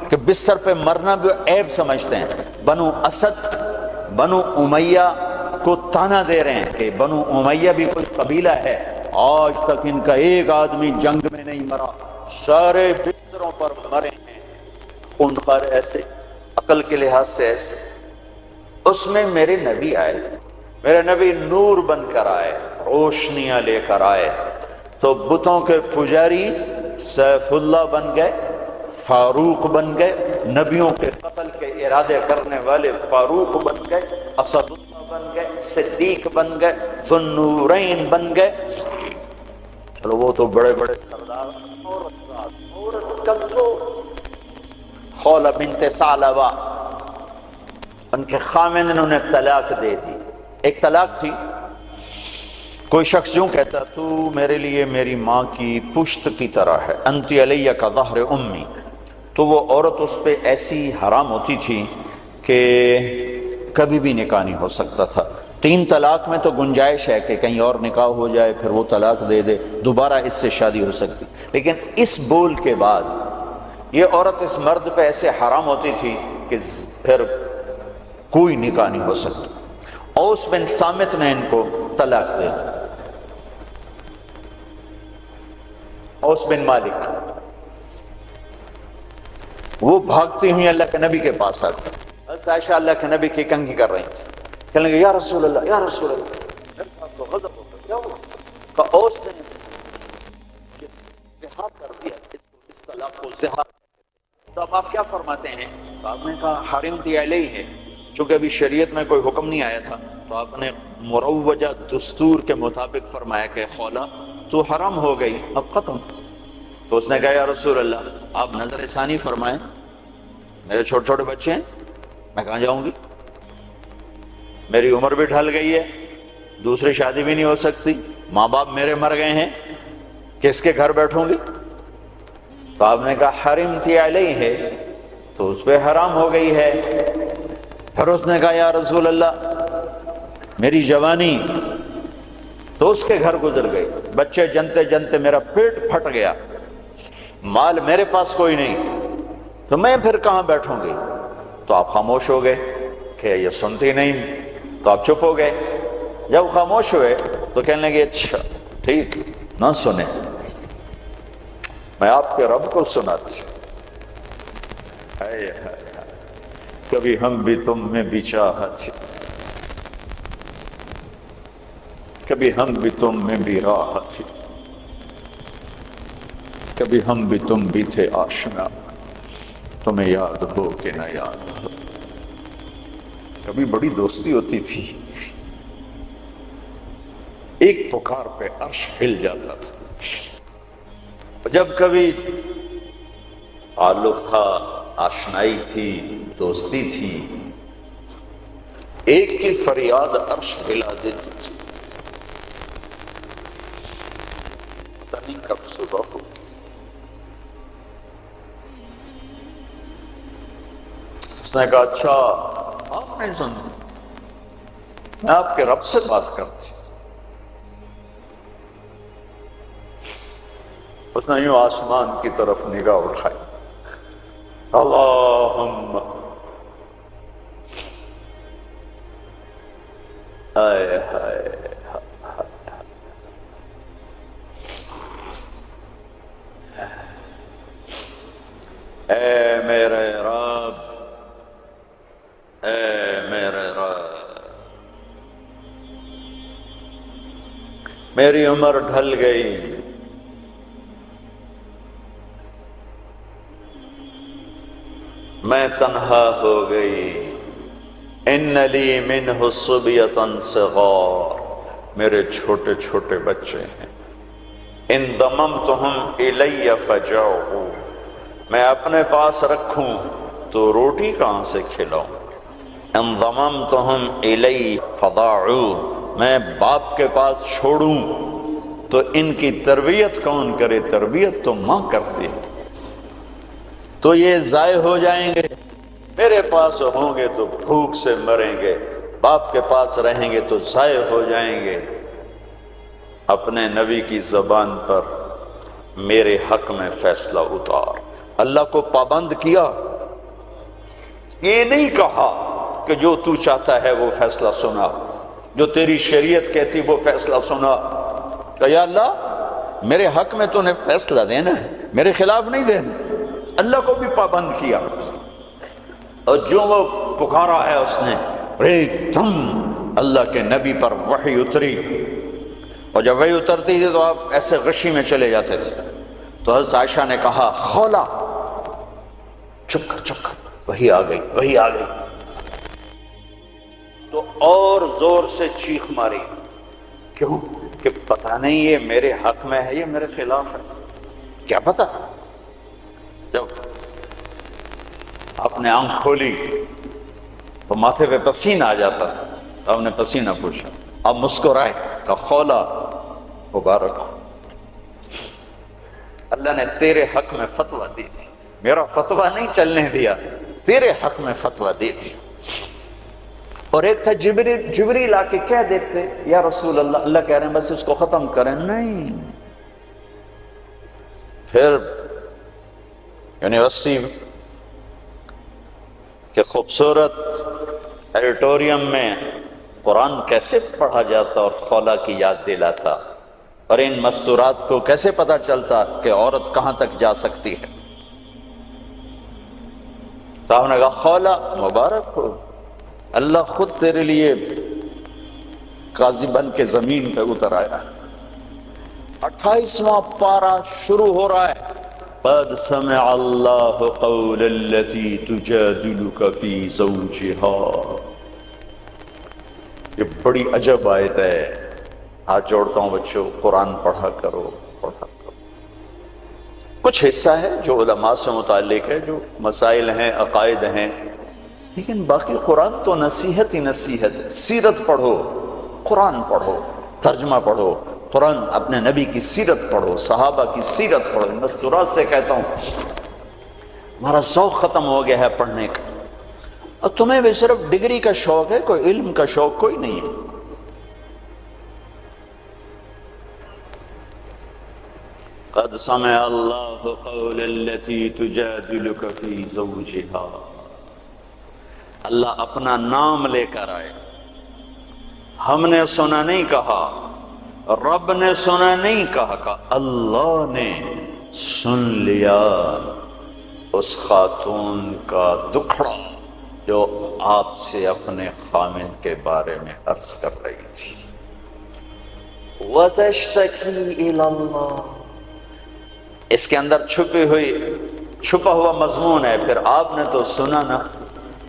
کہ بستر پہ مرنا بھی عیب سمجھتے ہیں۔ بنو اسد، بنو امیہ کو تانا دے رہے ہیں کہ بنو امیہ بھی کوئی قبیلہ ہے، آج تک ان کا ایک آدمی جنگ میں نہیں مرا، سارے بستروں پر مرے ہیں۔ خونخوار ایسے، عقل کے لحاظ سے ایسے۔ اس میں میرے نبی آئے، میرے نبی نور بن کر آئے، روشنیاں لے کر آئے، تو بتوں کے پجاری سیف اللہ بن گئے، فاروق بن گئے، نبیوں کے قتل کے ارادے کرنے والے فاروق بن گئے، اسد اللہ بن گئے، صدیق بن گئے، ذو النورین بن گئے۔ چلو وہ تو بڑے بڑے سردار، عورت کمزور، خولہ بنت ثعلبہ، ان کے خامن نے انہیں طلاق دے دی۔ ایک طلاق تھی، کوئی شخص یوں کہتا تو میرے لیے میری ماں کی پشت کی طرح ہے، انتی علیہ کا ظہر امی، تو وہ عورت اس پہ ایسی حرام ہوتی تھی کہ کبھی بھی نکاح نہیں ہو سکتا تھا۔ 3 طلاق میں تو گنجائش ہے کہ کہیں اور نکاح ہو جائے، پھر وہ طلاق دے دے، دوبارہ اس سے شادی ہو سکتی، لیکن اس بول کے بعد یہ عورت اس مرد پہ ایسے حرام ہوتی تھی کہ پھر کوئی نکاح نہیں ہو سکتا۔ اوس بن صامت نے ان کو طلاق دے دی، اوس بن مالک، وہ بھاگتی ہوئی اللہ کے نبی کے پاس آتی، حضرت عائشہ اللہ کے نبی کی کنگھی کر رہی تھی، کہنے لگے یا رسول اللہ یا رسول اللہ، میرے پاس تو غضب ہو گیا، کیا ہوا؟ کہا اوس نے زہار کر دیا، اس طلاق کو زہار۔ تو اب آپ کیا فرماتے ہیں؟ تو آپ نے کہا حرمتی علیہ ہے، چونکہ ابھی شریعت میں کوئی حکم نہیں آیا تھا، تو آپ نے مروجہ دستور کے مطابق فرمایا کہ خولا تو حرام ہو گئی، اب ختم۔ تو اس نے کہا یا رسول اللہ آپ نظر ثانی فرمائیں، میرے چھوٹے چھوٹے بچے ہیں، میں کہاں جاؤں گی، میری عمر بھی ڈھل گئی ہے، دوسری شادی بھی نہیں ہو سکتی، ماں باپ میرے مر گئے ہیں، کس کے گھر بیٹھوں گی؟ تو آپ نے کہا حرمتی علیہ ہے، تو اس پہ حرام ہو گئی ہے۔ پھر اس نے کہا یا رسول اللہ میری جوانی، تو اس کے گھر گزر گئی، بچے جنتے جنتے میرا پیٹ پھٹ گیا، مال میرے پاس کوئی نہیں، تو میں پھر کہاں بیٹھوں گی؟ تو آپ خاموش ہو گئے کہ یہ سنتی نہیں، تو آپ چپ ہو گئے۔ جب خاموش ہوئے تو کہنے لگے اچھا ٹھیک نہ سنیں، میں آپ کے رب کو سناتی ہوں۔ کبھی ہم بھی تم میں بھی چاہت، کبھی ہم بھی تم میں بھی راحت، کبھی ہم بھی تم بھی تھے آشنا، تمہیں یاد ہو کہ نہ یاد ہو۔ کبھی بڑی دوستی ہوتی تھی، ایک پکار پہ عرش ہل جاتا تھا۔ جب کبھی تعلق تھا، آشنائی تھی، دوستی تھی، ایک کی فریاد عرش ہلا دیتی تھی۔ پتہ نہیں کب صبح ہوگی۔ اس نے کہا اچھا آپ نہیں سنتے، میں آپ کے رب سے بات کرتی۔ اس نے یوں آسمان کی طرف نگاہ اٹھائی، اللہم ہائے ہائے، اے میرے رب، اے میرے رب، میری عمر ڈھل گئی، میں تنہا ہو گئی، ان لی منہ صبیۃ صغار، میرے چھوٹے چھوٹے بچے ہیں، ان ضممتہم الی فجعوا، میں اپنے پاس رکھوں تو روٹی کہاں سے کھلاؤں، ان ضممتہم الی فضاعوا، میں باپ کے پاس چھوڑوں تو ان کی تربیت کون کرے، تربیت تو ماں کرتی ہے، تو یہ ضائع ہو جائیں گے، میرے پاس ہوں گے تو بھوک سے مریں گے، باپ کے پاس رہیں گے تو ضائع ہو جائیں گے۔ اپنے نبی کی زبان پر میرے حق میں فیصلہ اتار، اللہ کو پابند کیا، یہ نہیں کہا کہ جو تو چاہتا ہے وہ فیصلہ سنا، جو تیری شریعت کہتی وہ فیصلہ سنا، کہ یا اللہ میرے حق میں تو نے فیصلہ دینا ہے، میرے خلاف نہیں دینا۔ اللہ کو بھی پابند کیا، اور جو وہ پکارا ہے اس نے، ایک دم اللہ کے نبی پر وحی اتری، اور جب وحی اترتی تھی تو آپ ایسے غشی میں چلے جاتے تھے۔ تو حضرت عائشہ نے کہا خولا چپ کر، وحی آ گئی، وحی آ گئی، تو اور زور سے چیخ ماری، کیوں کہ پتہ نہیں یہ میرے حق میں ہے یہ میرے خلاف ہے، کیا پتہ۔ جب آپ نے آنکھ کھولی تو ماتھے پہ پسینہ آ جاتا تھا، آپ نے پسینہ پوچھا، اب مسکرائے، کہا خولا مبارک ہو، اللہ نے تیرے حق میں فتویٰ دی تھی، میرا فتویٰ نہیں چلنے دیا، تیرے حق میں فتویٰ دی تھی۔ اور ایک تھا جبریل آ کے کہہ دیتے یا رسول اللہ، اللہ کہہ رہے ہیں بس اس کو ختم کریں، نہیں. پھر یونیورسٹی کے خوبصورت ایڈیٹوریم میں قرآن کیسے پڑھا جاتا اور خولا کی یاد دلاتا، اور ان مستورات کو کیسے پتہ چلتا کہ عورت کہاں تک جا سکتی ہے. صاحب نے کہا خولا مبارک ہو، اللہ خود تیرے لیے قاضی بن کے زمین پہ اتر آیا. 28واں پارہ شروع ہو رہا ہے. قد سمع اللہ قول التي تجادلك في زوجها. یہ بڑی عجب آیت ہے. ہاتھ جوڑتا ہوں بچوں، قرآن پڑھا کرو، پڑھا کرو. کچھ حصہ ہے جو علماء سے متعلق ہے، جو مسائل ہیں، عقائد ہیں، لیکن باقی قرآن تو نصیحت ہی نصیحت ہے. سیرت پڑھو، قرآن پڑھو، ترجمہ پڑھو، قرآن اپنے نبی کی سیرت پڑھو، صحابہ کی سیرت پڑھو. مستورات سے کہتا ہوں ہمارا ذوق ختم ہو گیا ہے پڑھنے کا. اور تمہیں بھی صرف ڈگری کا شوق ہے، کوئی علم کا شوق کوئی نہیں ہے. قد سمع اللہ قول التي تجادلك في زوجها. اللہ اپنا نام لے کر آئے. ہم نے سنا نہیں کہا، رب نے سنا نہیں کہا، اللہ نے سن لیا اس خاتون کا دکھڑا جو آپ سے اپنے خامن کے بارے میں عرض کر رہی تھی. وَتَشْتَكِي إِلَى اللَّهِ. اس کے اندر چھپا ہوا مضمون ہے. پھر آپ نے تو سنا نا،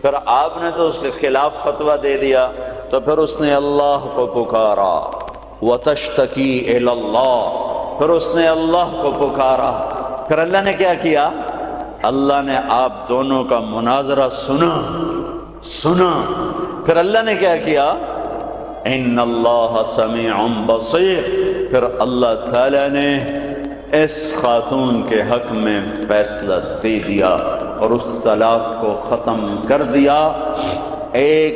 پھر آپ نے تو اس کے خلاف فتویٰ دے دیا، تو پھر اس نے اللہ کو پکارا. وَتَشْتَكِي إِلَى اللَّهِ. پھر اس نے اللہ کو پکارا. پھر اللہ نے کیا کیا؟ اللہ نے آپ دونوں کا مناظرہ سنا. پھر اللہ نے کیا کیا؟ ان اللہ سمیع بصیر. پھر اللہ تعالی نے اس خاتون کے حق میں فیصلہ دے دیا اور اس طلاق کو ختم کر دیا. ایک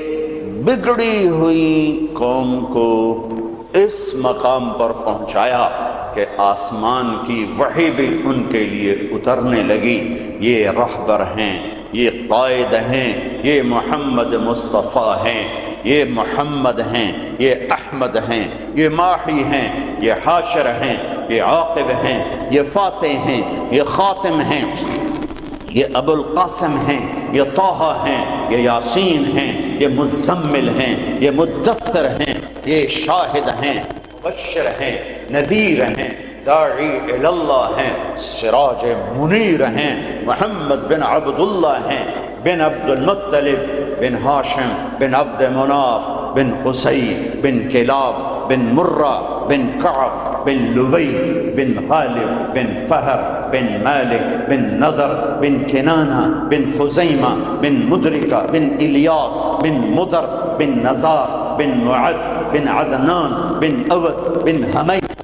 بگڑی ہوئی قوم کو اس مقام پر پہنچایا کہ آسمان کی وحی بھی ان کے لیے اترنے لگی. یہ رہبر ہیں، یہ قائد ہیں، یہ محمد مصطفیٰ ہیں، یہ محمد ہیں، یہ احمد ہیں، یہ ماحی ہیں، یہ حاشر ہیں، یہ عاقب ہیں، یہ فاتح ہیں، یہ خاتم ہیں، یہ ابو القاسم ہیں، یہ طٰہٰ ہیں، یہ یاسین ہیں، یہ مزمل ہیں، یہ مدثر ہیں، یہ شاہد ہیں، مبشر ہیں، نذیر ہیں، داعی اللہ ہیں، سراج منیر ہیں، محمد بن عبداللہ ہیں، بن عبد المطلب بن ہاشم بن عبد مناف بن قصی بن کلاب بن مرہ بن کعب بن لبی بن غالب بن فہر بن مالک بن نضر بن کنانہ بن خزیمہ بن مدرکہ بن الیاس بن مدر بن نزار بن معد بن عدنان بن اود بن حمیس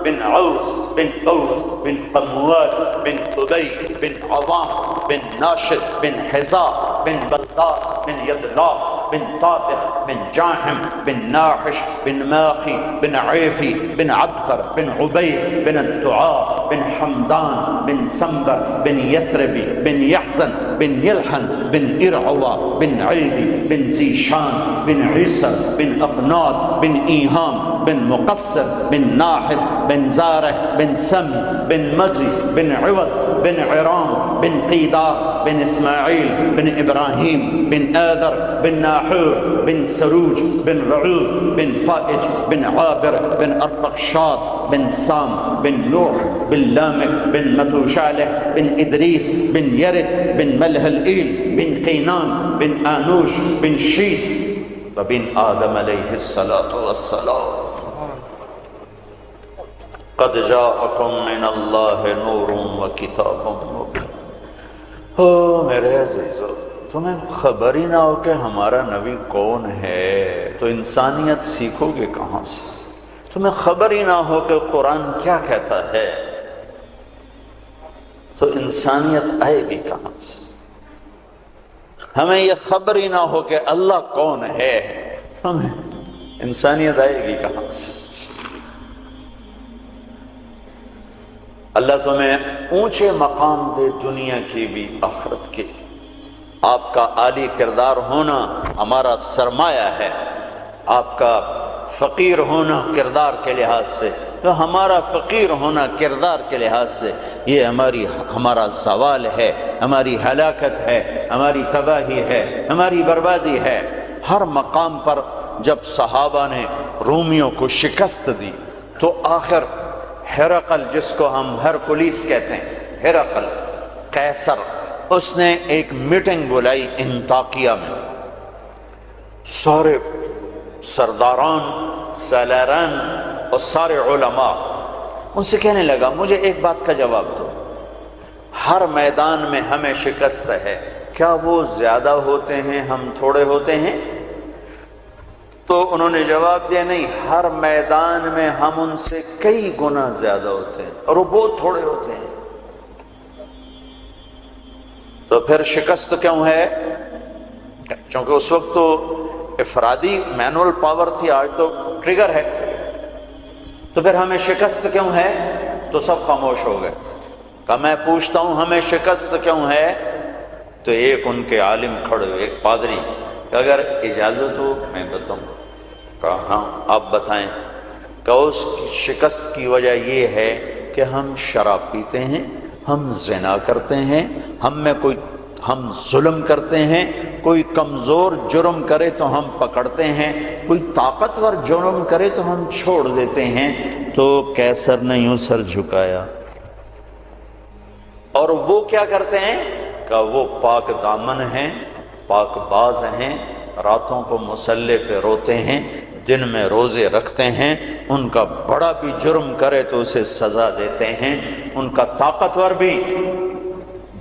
بن عوس بن قوس بن قموال بن قبي بن عظام بن ناشد بن حزاء بن بلداس بن يدلاف بن طابق بن جاحم بن ناحش بن ماخي بن عيفي بن عبقر بن عبيد بن الدعاء بن حمدان بن سنبر بن يثربي بن يحزن بن يلحن بن إرعوى بن عيدي بن زيشان بن عيسى بن أقناط بن إيهام بن مقصر بن ناحف بن زارع بن سم بن مزي بن عوض بن عرام بن قيدار بن إسماعيل بن إبراهيم بن آذر بن ناحور بن سروج بن رعوب بن فائج بن عابر بن أرفقشاد بن سام بن نوح بن لامك بن متوشالح بن إدريس بن يرد بن ملهلئيل بن قينان بن آنوش بن شيس وبن آدم عليه الصلاة والسلام. قد جاءكم من اللہ نور و کتاب مبین. ہو میرے عزیزو، تمہیں خبر ہی نہ ہو کہ ہمارا نبی کون ہے تو انسانیت سیکھو گے کہاں سے؟ تمہیں خبر ہی نہ ہو کہ قرآن کیا کہتا ہے تو انسانیت آئے گی کہاں سے؟ ہمیں یہ خبر ہی نہ ہو کہ اللہ کون ہے، ہمیں انسانیت آئے گی کہاں سے؟ اللہ تمہیں اونچے مقام دے، دنیا کی بھی آخرت کی۔ آپ کا عالی کردار ہونا ہمارا سرمایہ ہے، آپ کا فقیر ہونا کردار کے لحاظ سے، تو ہمارا فقیر ہونا کردار کے لحاظ سے یہ ہمارا زوال ہے، ہماری ہلاکت ہے، ہماری تباہی ہے، ہماری بربادی ہے۔ ہر مقام پر جب صحابہ نے رومیوں کو شکست دی تو آخر ہرقل، جس کو ہم ہرکلیس کہتے ہیں، ہرقل قیصر، اس نے ایک میٹنگ بلائی انطاکیہ میں، سارے سرداران، سالاران اور سارے علماء، ان سے کہنے لگا مجھے ایک بات کا جواب دو، ہر میدان میں ہمیں شکست ہے، کیا وہ زیادہ ہوتے ہیں ہم تھوڑے ہوتے ہیں؟ تو انہوں نے جواب دیا نہیں، ہر میدان میں ہم ان سے کئی گنا زیادہ ہوتے ہیں اور وہ بہت تھوڑے ہوتے ہیں۔ تو پھر شکست کیوں ہے؟ چونکہ اس وقت تو افرادی مینول پاور تھی، آج تو ٹریگر ہے۔ تو پھر ہمیں شکست کیوں ہے؟ تو سب خاموش ہو گئے۔ کہ میں پوچھتا ہوں ہمیں شکست کیوں ہے؟ تو ایک ان کے عالم کھڑے ہوئے، ایک پادری، کہ اگر اجازت ہو میں بتاؤں۔ کہا ہاں آپ بتائیں۔ کہ اس کی شکست کی وجہ یہ ہے کہ ہم شراب پیتے ہیں، ہم زنا کرتے ہیں، ہم ظلم کرتے ہیں، کوئی کمزور جرم کرے تو ہم پکڑتے ہیں، کوئی طاقتور جرم کرے تو ہم چھوڑ دیتے ہیں۔ تو قیصر نے یوں سر جھکایا۔ اور وہ کیا کرتے ہیں؟ کہ وہ پاک دامن ہیں، پاک باز ہیں، راتوں کو مصلے پہ روتے ہیں، دن میں روزے رکھتے ہیں، ان کا بڑا بھی جرم کرے تو اسے سزا دیتے ہیں، ان کا طاقتور بھی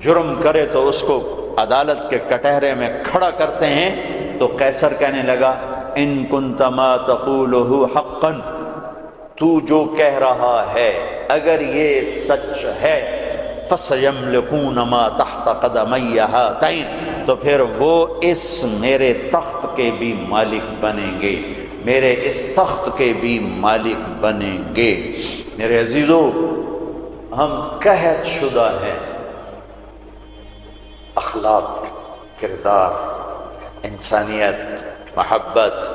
جرم کرے تو اس کو عدالت کے کٹہرے میں کھڑا کرتے ہیں۔ تو قیصر کہنے لگا ان کنت ما تقولہ حقا، تو جو کہہ رہا ہے اگر یہ سچ ہے، فَسَيَمْلِكُونَ مَا تَحْتَ قَدَمَيَّ هَاتَيْنِ، تو پھر وہ اس میرے تخت کے بھی مالک بنیں گے، میرے اس تخت کے بھی مالک بنیں گے۔ میرے عزیزو، ہم قحط شدہ ہیں، اخلاق، کردار، انسانیت، محبت۔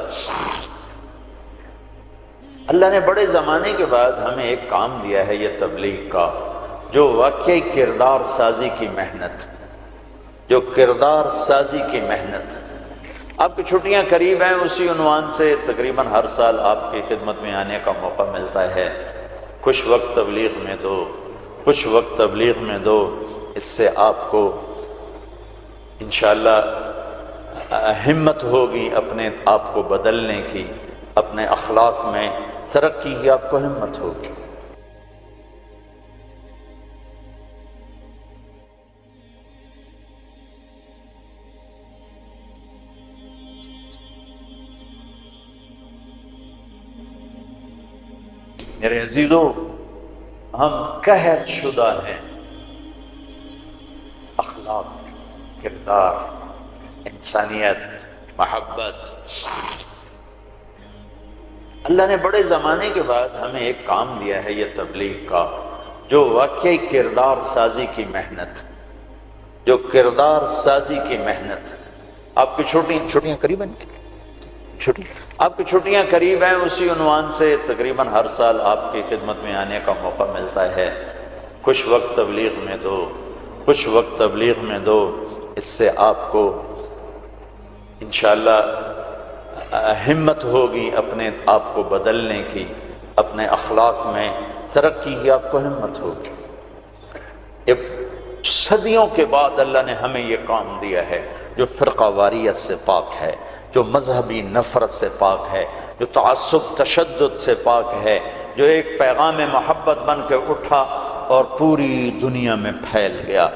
اللہ نے بڑے زمانے کے بعد ہمیں ایک کام دیا ہے یہ تبلیغ کا، جو واقعی کردار سازی کی محنت، جو کردار سازی کی محنت۔ آپ کی چھٹیاں قریب ہیں، اسی عنوان سے تقریباً ہر سال آپ کی خدمت میں آنے کا موقع ملتا ہے۔ کچھ وقت تبلیغ میں دو، کچھ وقت تبلیغ میں دو، اس سے آپ کو انشاءاللہ ہمت ہوگی اپنے آپ کو بدلنے کی، اپنے اخلاق میں ترقی کی آپ کو ہمت ہوگی۔ میرے عزیزو، ہم قحط شدہ ہیں، اخلاق، کردار، انسانیت، محبت۔ اللہ نے بڑے زمانے کے بعد ہمیں ایک کام دیا ہے یہ تبلیغ کا، جو واقعی کردار سازی کی محنت، جو کردار سازی کی محنت۔ آپ کی چھٹیاں قریب ہیں، آپ کی چھٹیاں قریب ہیں، اسی عنوان سے تقریباً ہر سال آپ کی خدمت میں آنے کا موقع ملتا ہے۔ کچھ وقت تبلیغ میں دو، کچھ وقت تبلیغ میں دو، اس سے آپ کو انشاءاللہ ہمت ہوگی اپنے آپ کو بدلنے کی، اپنے اخلاق میں ترقی کی آپ کو ہمت ہوگی۔ صدیوں کے بعد اللہ نے ہمیں یہ کام دیا ہے، جو فرقہ واریت سے پاک ہے، جو مذہبی نفرت سے پاک ہے، جو تعصب تشدد سے پاک ہے، جو ایک پیغام محبت بن کے اٹھا اور پوری دنیا میں پھیل گیا۔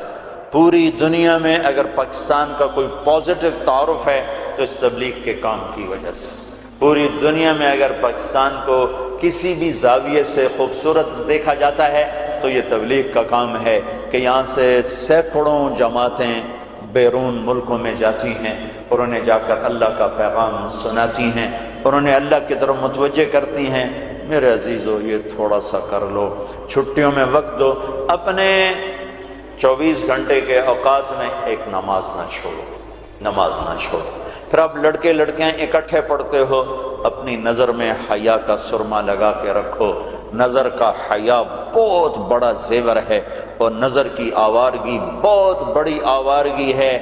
پوری دنیا میں اگر پاکستان کا کوئی پازیٹو تعارف ہے تو اس تبلیغ کے کام کی وجہ سے۔ پوری دنیا میں اگر پاکستان کو کسی بھی زاویے سے خوبصورت دیکھا جاتا ہے تو یہ تبلیغ کا کام ہے کہ یہاں سے سینکڑوں جماعتیں بیرون ملکوں میں جاتی ہیں اور انہیں جا کر اللہ کا پیغام سناتی ہیں اور انہیں اللہ کی طرف متوجہ کرتی ہیں، میرے عزیزو یہ تھوڑا سا کر لو، چھٹیوں میں وقت دو، اپنے 24 گھنٹے کے اوقات میں ایک نماز نہ چھوڑو، نماز نہ چھوڑو۔ پھر آپ لڑکے لڑکیاں اکٹھے پڑھتے ہو، اپنی نظر میں حیا کا سرما لگا کے رکھو، نظر کا حیا بہت بڑا زیور ہے اور نظر کی آوارگی بہت بڑی آوارگی ہے،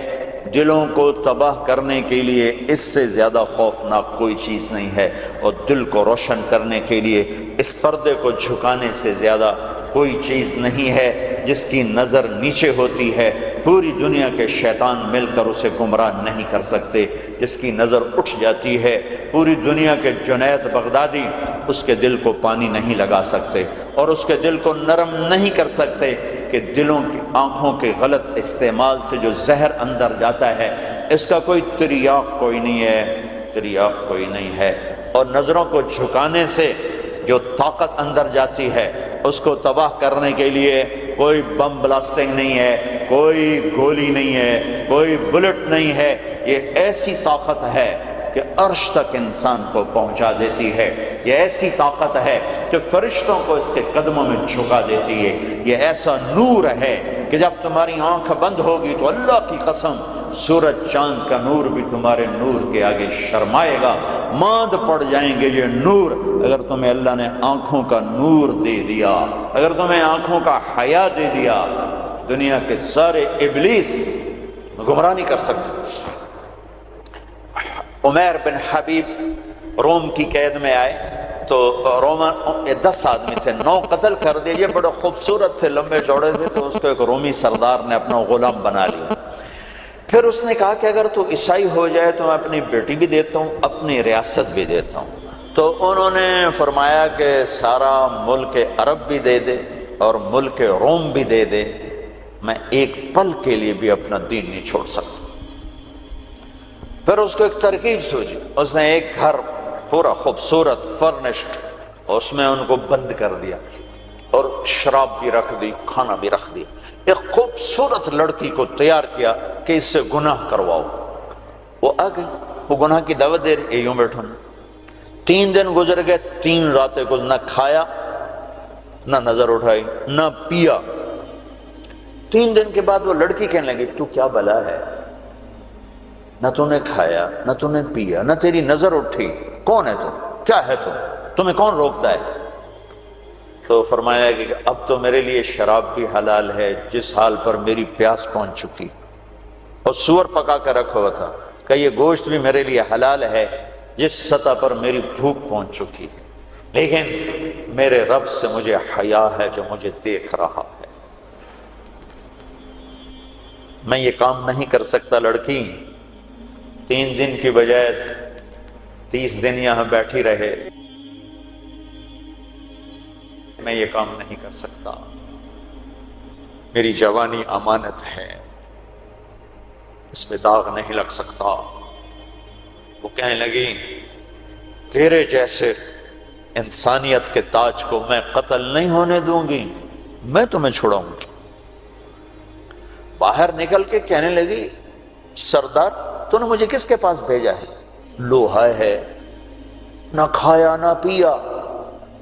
دلوں کو تباہ کرنے کے لیے اس سے زیادہ خوفناک کوئی چیز نہیں ہے، اور دل کو روشن کرنے کے لیے اس پردے کو جھکانے سے زیادہ کوئی چیز نہیں ہے۔ جس کی نظر نیچے ہوتی ہے پوری دنیا کے شیطان مل کر اسے گمراہ نہیں کر سکتے، جس کی نظر اٹھ جاتی ہے پوری دنیا کے جنید بغدادی اس کے دل کو پانی نہیں لگا سکتے اور اس کے دل کو نرم نہیں کر سکتے، کہ دلوں کی آنکھوں کے غلط استعمال سے جو زہر اندر جاتا ہے اس کا کوئی تریاق کوئی نہیں ہے، تریاق کوئی نہیں ہے، اور نظروں کو جھکانے سے جو طاقت اندر جاتی ہے اس کو تباہ کرنے کے لیے کوئی بم بلاسٹنگ نہیں ہے، کوئی گولی نہیں ہے، کوئی بلٹ نہیں ہے، یہ ایسی طاقت ہے کہ عرش تک انسان کو پہنچا دیتی ہے، یہ ایسی طاقت ہے کہ فرشتوں کو اس کے قدموں میں جھکا دیتی ہے، یہ ایسا نور ہے کہ جب تمہاری آنکھ بند ہوگی تو اللہ کی قسم سورج چاند کا نور بھی تمہارے نور کے آگے شرمائے گا، ماند پڑ جائیں گے یہ نور۔ اگر تمہیں اللہ نے آنکھوں کا نور دے دیا، اگر تمہیں آنکھوں کا حیا دے دیا، دنیا کے سارے ابلیس گمراہ نہیں کر سکتے۔ عمیر بن حبیب روم کی قید میں آئے تو رومن 10 آدمی تھے، 9 قتل کر دیے، یہ بڑے خوبصورت تھے، لمبے چوڑے تھے، تو اس کو ایک رومی سردار نے اپنا غلام بنا لیا۔ پھر اس نے کہا کہ اگر تو عیسائی ہو جائے تو میں اپنی بیٹی بھی دیتا ہوں، اپنی ریاست بھی دیتا ہوں۔ تو انہوں نے فرمایا کہ سارا ملک عرب بھی دے دے اور ملک روم بھی دے دے، میں ایک پل کے لیے بھی اپنا دین نہیں چھوڑ سکتا۔ پھر اس کو ایک ترکیب سوچی، اس نے ایک گھر پورا خوبصورت فرنشڈ، اس میں ان کو بند کر دیا اور شراب بھی رکھ دی، کھانا بھی رکھ دیا، ایک خوبصورت لڑکی کو تیار کیا کہ اس سے گناہ کرواؤ۔ وہ آ گئی، وہ گناہ کی دعوت دے رہی، یوں بیٹھو نا۔ 3 دن گزر گئے، 3 راتیں کو نہ کھایا نہ نظر اٹھائی نہ پیا۔ 3 دن کے بعد وہ لڑکی کہنے لگی تو کیا بلا ہے، نہ تو نے کھایا نہ تو نے پیا نہ تیری نظر اٹھی، کون ہے تم، کیا ہے تم، تمہیں کون روکتا ہے؟ تو فرمایا کہ اب تو میرے لیے شراب بھی حلال ہے جس حال پر میری پیاس پہنچ چکی، اور سور پکا کر رکھا ہوا تھا کہ یہ گوشت بھی میرے لیے حلال ہے جس سطح پر میری بھوک پہنچ چکی ہے، لیکن میرے رب سے مجھے حیا ہے جو مجھے دیکھ رہا ہے، میں یہ کام نہیں کر سکتا۔ لڑکی 3 دن کی بجائے 30 دن یہاں بیٹھی رہے، میں یہ کام نہیں کر سکتا، میری جوانی امانت ہے، اس میں داغ نہیں لگ سکتا۔ وہ کہنے لگی تیرے جیسے انسانیت کے تاج کو میں قتل نہیں ہونے دوں گی، میں تمہیں چھڑاؤں گی۔ باہر نکل کے کہنے لگی سردار تو نے مجھے کس کے پاس بھیجا ہے، لوہا ہے، نہ کھایا نہ پیا،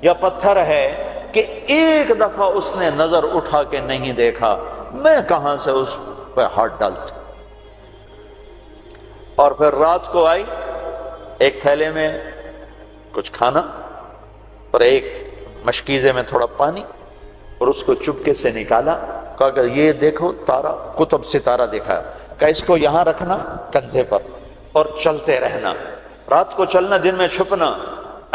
یا پتھر ہے کہ ایک دفعہ اس نے نظر اٹھا کے نہیں دیکھا، میں کہاں سے اس پہ ہاتھ ڈالتا۔ اور پھر رات کو آئی، ایک تھیلے میں کچھ کھانا اور ایک مشکیزے میں تھوڑا پانی، اور اس کو چپکے سے نکالا، کہا کہ یہ دیکھو تارا، کتب ستارہ دکھایا، کہ اس کو یہاں رکھنا کندھے پر اور چلتے رہنا، رات کو چلنا دن میں چھپنا،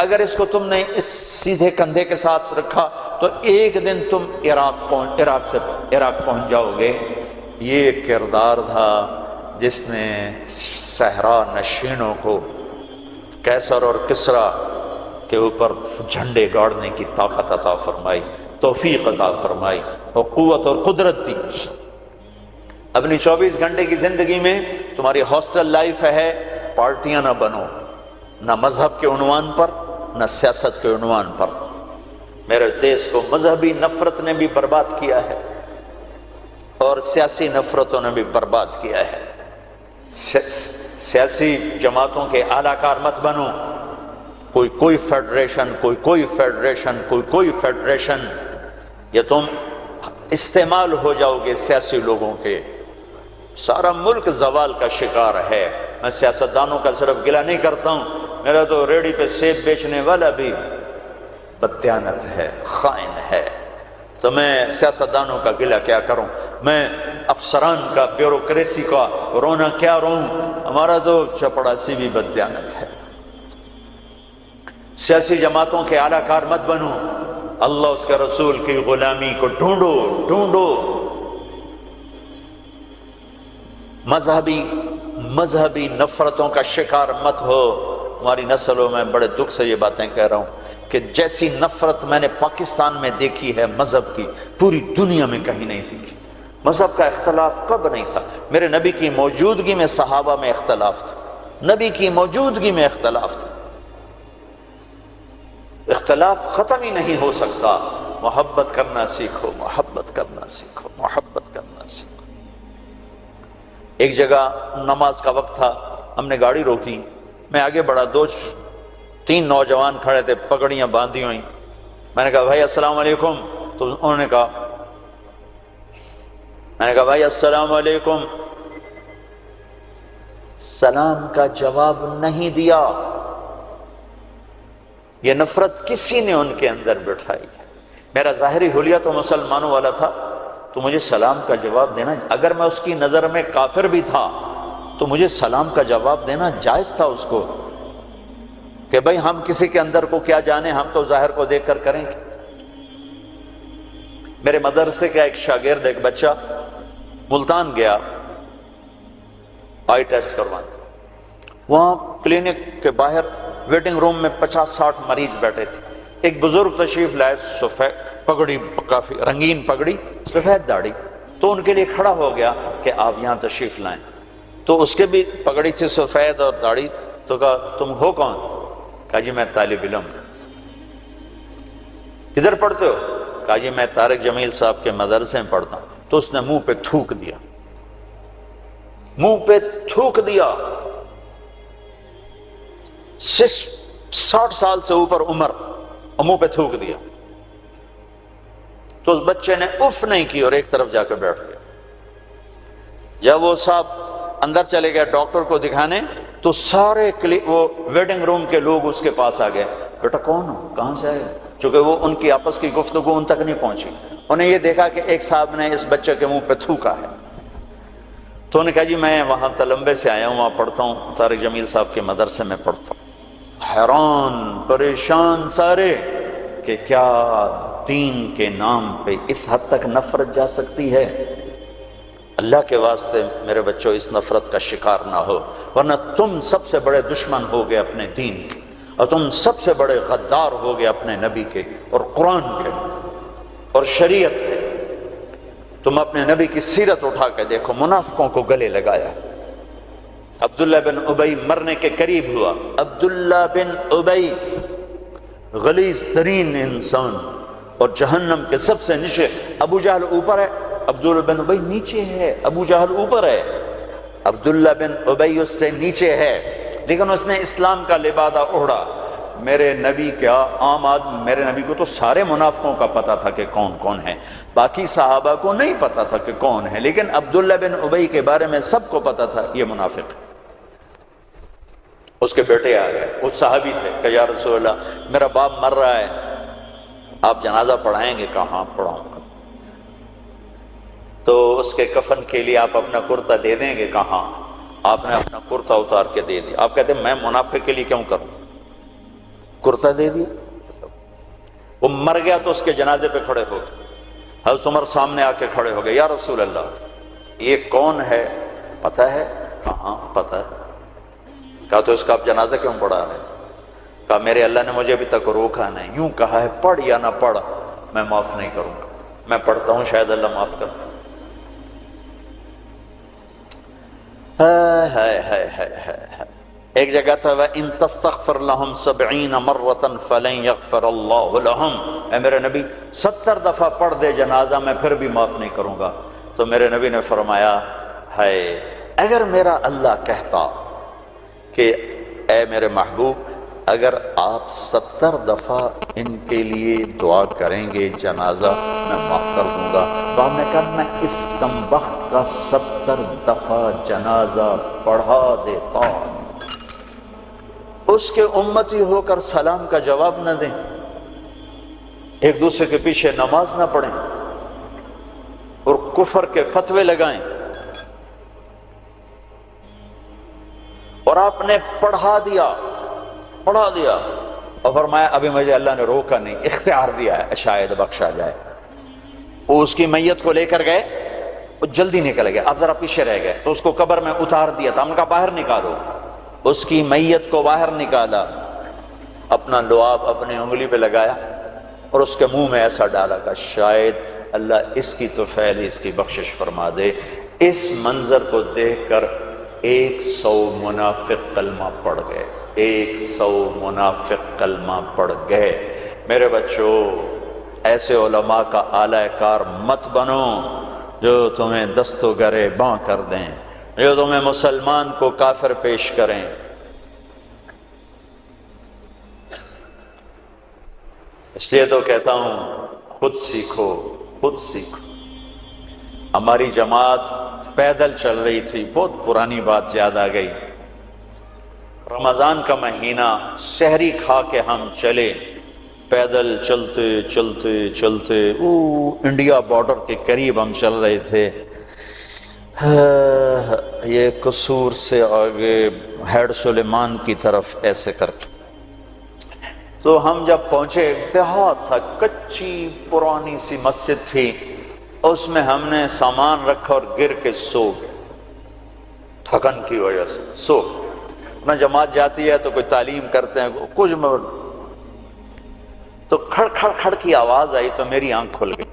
اگر اس کو تم نے اس سیدھے کندھے کے ساتھ رکھا تو ایک دن تم عراق پہنچ جاؤ گے۔ یہ کردار تھا جس نے صحرا نشینوں کو کیسر اور کسرا کے اوپر جھنڈے گاڑنے کی طاقت عطا فرمائی، توفیق عطا فرمائی اور قوت اور قدرت دی۔ اپنی 24 گھنٹے کی زندگی میں تمہاری ہاسٹل لائف ہے، پارٹیاں نہ بنو، نہ مذہب کے عنوان پر نہ سیاست کے عنوان پر۔ میرے دیش کو مذہبی نفرت نے بھی برباد کیا ہے، اور سیاسی نفرتوں نے بھی برباد کیا ہے۔ سیاسی جماعتوں کے اعلی کار مت بنو، کوئی فیڈریشن، کوئی فیڈریشن، کوئی فیڈریشن، یا تم استعمال ہو جاؤ گے سیاسی لوگوں کے، سارا ملک زوال کا شکار ہے۔ میں سیاستدانوں کا صرف گلہ نہیں کرتا ہوں، میرا تو ریڑھی پہ سیب بیچنے والا بھی بددیانت ہے، خائن ہے، تو میں سیاستدانوں کا گلہ کیا کروں، میں افسران کا، بیوروکریسی کا رونا کیا روں، ہمارا تو چپڑاسی بھی بددیانت ہے۔ سیاسی جماعتوں کے اعلی کار مت بنو، اللہ اس کے رسول کی غلامی کو ڈھونڈو۔ مذہبی نفرتوں کا شکار مت ہو۔ ہماری نسلوں میں بڑے دکھ سے یہ باتیں کہہ رہا ہوں کہ جیسی نفرت میں نے پاکستان میں دیکھی ہے مذہب کی، پوری دنیا میں کہیں نہیں دیکھی۔ مذہب کا اختلاف کب نہیں تھا؟ میرے نبی کی موجودگی میں صحابہ میں اختلاف تھا، نبی کی موجودگی میں اختلاف تھا۔ اختلاف ختم ہی نہیں ہو سکتا۔ محبت کرنا سیکھو، محبت کرنا سیکھو، محبت کرنا سیکھو۔ ایک جگہ نماز کا وقت تھا، ہم نے گاڑی روکی، میں آگے بڑھا، 2-3 نوجوان کھڑے تھے، پگڑیاں باندھی ہوئی۔ میں نے کہا بھائی السلام علیکم، تو انہوں نے کہا، میں نے کہا بھائی السلام علیکم، سلام کا جواب نہیں دیا۔ یہ نفرت کسی نے ان کے اندر بٹھائی ہے۔ میرا ظاہری حلیہ تو مسلمانوں والا تھا، تو مجھے سلام کا جواب دینا، اگر میں اس کی نظر میں کافر بھی تھا تو مجھے سلام کا جواب دینا جائز تھا اس کو، کہ بھئی ہم کسی کے اندر کو کیا جانے، ہم تو ظاہر کو دیکھ کر کریں گے۔ میرے مدرسے کا ایک شاگرد، ایک بچہ ملتان گیا آئی ٹیسٹ کروانے، وہاں کلینک کے باہر ویٹنگ روم میں 50-60 مریض بیٹھے تھے۔ ایک بزرگ تشریف لائے، سفید پگڑی، کافی رنگین پگڑی، سفید داڑھی، تو ان کے لیے کھڑا ہو گیا کہ آپ یہاں تشریف لائیں، تو اس کے بھی پگڑی تھی سفید اور داڑھی، تو کہا تم ہو کون؟ کہا جی میں طالب علم۔ کدھر پڑھتے ہو؟ کہا جی میں طارق جمیل صاحب کے مدرسے میں پڑھتا ہوں۔ تو اس نے منہ پہ تھوک دیا، منہ پہ تھوک دیا۔ 60 سال سے اوپر عمر، اور منہ پہ تھوک دیا۔ تو اس بچے نے اف نہیں کی اور ایک طرف جا کر بیٹھ گیا۔ جب وہ صاحب اندر چلے گئے ڈاکٹر کو دکھانے، تو سارے وہ ویٹنگ روم کے لوگ اس کے پاس آ گئے، بیٹا کون ہو، کہاں سے آئے؟ چونکہ وہ ان کی آپس کی گفتگو ان تک نہیں پہنچی، انہیں یہ دیکھا کہ ایک صاحب نے اس بچے کے منہ پہ تھوکا ہے۔ تو انہوں نے کہا جی میں وہاں تلمبے سے آیا ہوں، وہاں پڑھتا ہوں، طارق جمیل صاحب کے مدرسے میں پڑھتا ہوں۔ حیران پریشان سارے کہ کیا دین کے نام پہ اس حد تک نفرت جا سکتی ہے؟ اللہ کے واسطے میرے بچوں اس نفرت کا شکار نہ ہو، ورنہ تم سب سے بڑے دشمن ہو گئے اپنے دین کے، اور تم سب سے بڑے غدار ہو گئے اپنے نبی کے اور قرآن کے اور شریعت کے۔ تم اپنے نبی کی سیرت اٹھا کے دیکھو، منافقوں کو گلے لگایا۔ عبداللہ بن ابی مرنے کے قریب ہوا۔ عبداللہ بن ابی غلیظ ترین انسان اور جہنم کے سب سے نیچے، ابو جہل اوپر ہے، عبداللہ بن ابی نیچے ہے، ابو جہل اوپر ہے، عبداللہ بن ابی اس سے نیچے ہے، لیکن اس نے اسلام کا لبادہ اوڑھا۔ میرے نبی کیا عام آدمی، میرے نبی کو تو سارے منافقوں کا پتا تھا کہ کون کون ہے، باقی صحابہ کو نہیں پتا تھا کہ کون ہے، لیکن عبداللہ بن ابی کے بارے میں سب کو پتا تھا یہ منافق ہے۔ اس کے بیٹے آ گئے، وہ صحابی تھے، کہ یا رسول اللہ میرا باپ مر رہا ہے، آپ جنازہ پڑھائیں گے؟ کہاں پڑھاؤں گا؟ تو اس کے کفن کے لیے آپ اپنا کرتا دے دیں گے؟ کہاں؟ آپ نے اپنا کرتا اتار کے دے دیا۔ آپ کہتے ہیں میں منافق کے لیے کیوں کروں؟ کرتا دے دیا۔ وہ مر گیا تو اس کے جنازے پہ کھڑے ہو گئے، حضرت عمر سامنے آ کے کھڑے ہو گئے، یا رسول اللہ یہ کون ہے؟ پتہ ہے؟ کہاں پتہ ہے؟ کہا تو اس کا آپ جنازہ کیوں پڑھا رہے؟ کہا میرے اللہ نے مجھے ابھی تک روکا نہیں، یوں کہا ہے پڑھ یا نہ پڑھ میں معاف نہیں کروں گا، میں پڑھتا ہوں شاید اللہ معاف کرتا۔ ایک جگہ تھا وَإِن تَسْتَغْفِرْ لَهُمْ 70 مَرَّةً فَلَنْ يَغْفِرَ اللَّهُ لَهُمْ، اے میرے نبی 70 دفعہ پڑھ دے جنازہ میں پھر بھی معاف نہیں کروں گا۔ تو میرے نبی نے فرمایا ہے اگر میرا اللہ کہتا کہ اے میرے محبوب اگر آپ 70 دفعہ ان کے لیے دعا کریں گے جنازہ میں معاف کر دوں گا، تو آپ نے کہا میں اس کمبخت کا 70 دفعہ جنازہ پڑھا دیتا، اس کے امتی ہو کر سلام کا جواب نہ دیں، ایک دوسرے کے پیچھے نماز نہ پڑھیں اور کفر کے فتوے لگائیں، اور آپ نے پڑھا دیا اور فرمایا ابھی مجھے اللہ نے روکا نہیں، اختیار دیا ہے شاید بخشا جائے۔ وہ اس کی میت کو لے کر گئے، وہ جلدی نکل گئے، اب ذرا پیچھے رہ گئے، تو اس کو قبر میں اتار دیا تھا، ہم نے کہا باہر نکالو، اس کی میت کو باہر نکالا، اپنا لعاب اپنی انگلی پہ لگایا اور اس کے منہ میں ایسا ڈالا کہ شاید اللہ اس کی تو پھیلی اس کی بخشش فرما دے۔ اس منظر کو دیکھ کر 100 منافق کلمہ پڑھ گئے، 100 منافق کلمہ پڑھ گئے۔ میرے بچوں، ایسے علماء کا اعلی کار مت بنو جو تمہیں دست و گرے باں کر دیں، جو تمہیں مسلمان کو کافر پیش کریں۔ اس لیے تو کہتا ہوں خود سیکھو، خود سیکھو۔ ہماری جماعت پیدل چل رہی تھی، بہت پرانی بات یاد آ گئی، رمضان کا مہینہ، سحری کھا کے ہم چلے، پیدل چلتے چلتے چلتے انڈیا بارڈر کے قریب ہم چل رہے تھے، یہ قصور سے آگے ہیڈ سلیمان کی طرف ایسے کر کے، تو ہم جب پہنچے دیہات تھا، کچی پرانی سی مسجد تھی، اس میں ہم نے سامان رکھا اور گر کے سو گئے، تھکن کی وجہ سے سو گئے۔ نہ جماعت جاتی ہے تو کوئی تعلیم کرتے ہیں کچھ، تو کھڑ کھڑ کھڑ کی آواز آئی تو میری آنکھ کھل گئی۔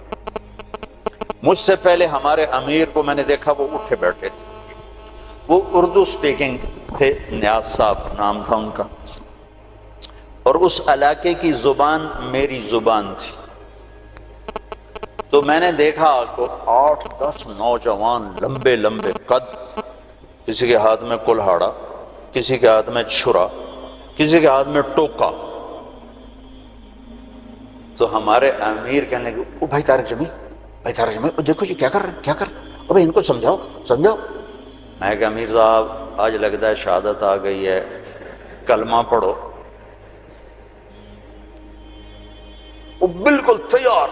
مجھ سے پہلے ہمارے امیر کو میں نے دیکھا، وہ اٹھے بیٹھے تھے، وہ اردو سپیکنگ تھے، نیاز صاحب نام تھا ان کا، اور اس علاقے کی زبان میری زبان تھی۔ تو میں نے دیکھا کہ 8-10 نوجوان لمبے لمبے قد، کسی کے ہاتھ میں کلہاڑا، کسی کے ہاتھ میں چھرا، کسی کے ہاتھ میں ٹوکا۔ تو ہمارے امیر کہنے لگے او بھائی طارق جمیل، بھائی طارق جمیل، دیکھو یہ کیا کر رہے ہیں، کیا کر رہے ہیں، او بھائی ان کو سمجھاؤ سمجھاؤ۔ میں کہا امیر صاحب آج لگتا ہے شہادت آ گئی ہے، کلمہ پڑھو۔ وہ بالکل تیار۔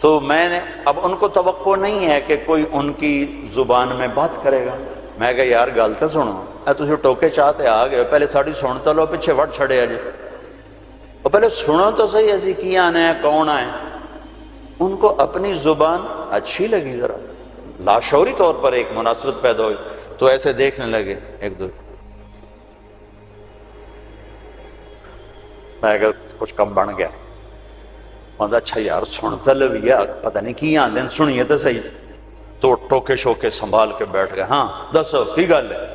تو میں نے، اب ان کو توقع نہیں ہے کہ کوئی ان کی زبان میں بات کرے گا، میں کہا یار گل تو سنو، تسی ٹوکے چاہتے آ گئے، پہلے ساڑی سن تو لو، پیچھے وٹ چھڑے اجے، اور پہلے سنو تو صحیح ایسی کی آنے ہیں، کون آئے۔ ان کو اپنی زبان اچھی لگی، ذرا لاشعوری طور پر ایک مناسبت پیدا ہوئی، تو ایسے دیکھنے لگے ایک دو، میں کہا کچھ کم بن گیا، کہتا اچھا یار سنتا لویا، پتہ نہیں کی آندے سنیے تو صحیح۔ تو ٹوکے شوکے سنبھال کے بیٹھ گئے، ہاں دسو کی گل ہے۔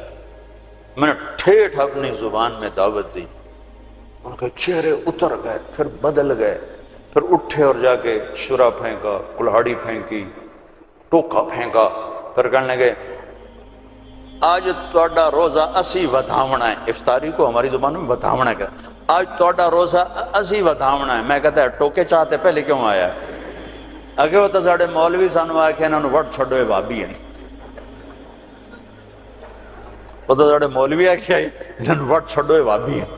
میں نے ٹھیٹھ اپنی زبان میں دعوت دی، ان کے چہرے اتر گئے، پھر بدل گئے، پھر اٹھے اور جا کے شرا پھینکا، کلہاڑی پھینکی، ٹوکا پھینکا، پھر کہنے لگے آج تہاڈا روزہ اسی ودھاونا ہے، افطاری کو ہماری زبان میں ودھاونا ہے، آج تہاڈا روزہ اسی ودھاونا ہے۔ میں کہتا ہے ٹوکے چاہتے پہلے کیوں آیا ہے؟ اگے وہ تو ساڑے مولوی سانو آ کے انہوں نے وٹ چھڑوئے بابی ہیں، وہ تو ساڑے مولوی آ کے آئی انہوں نے وٹ چھڑوئے بابی ہیں۔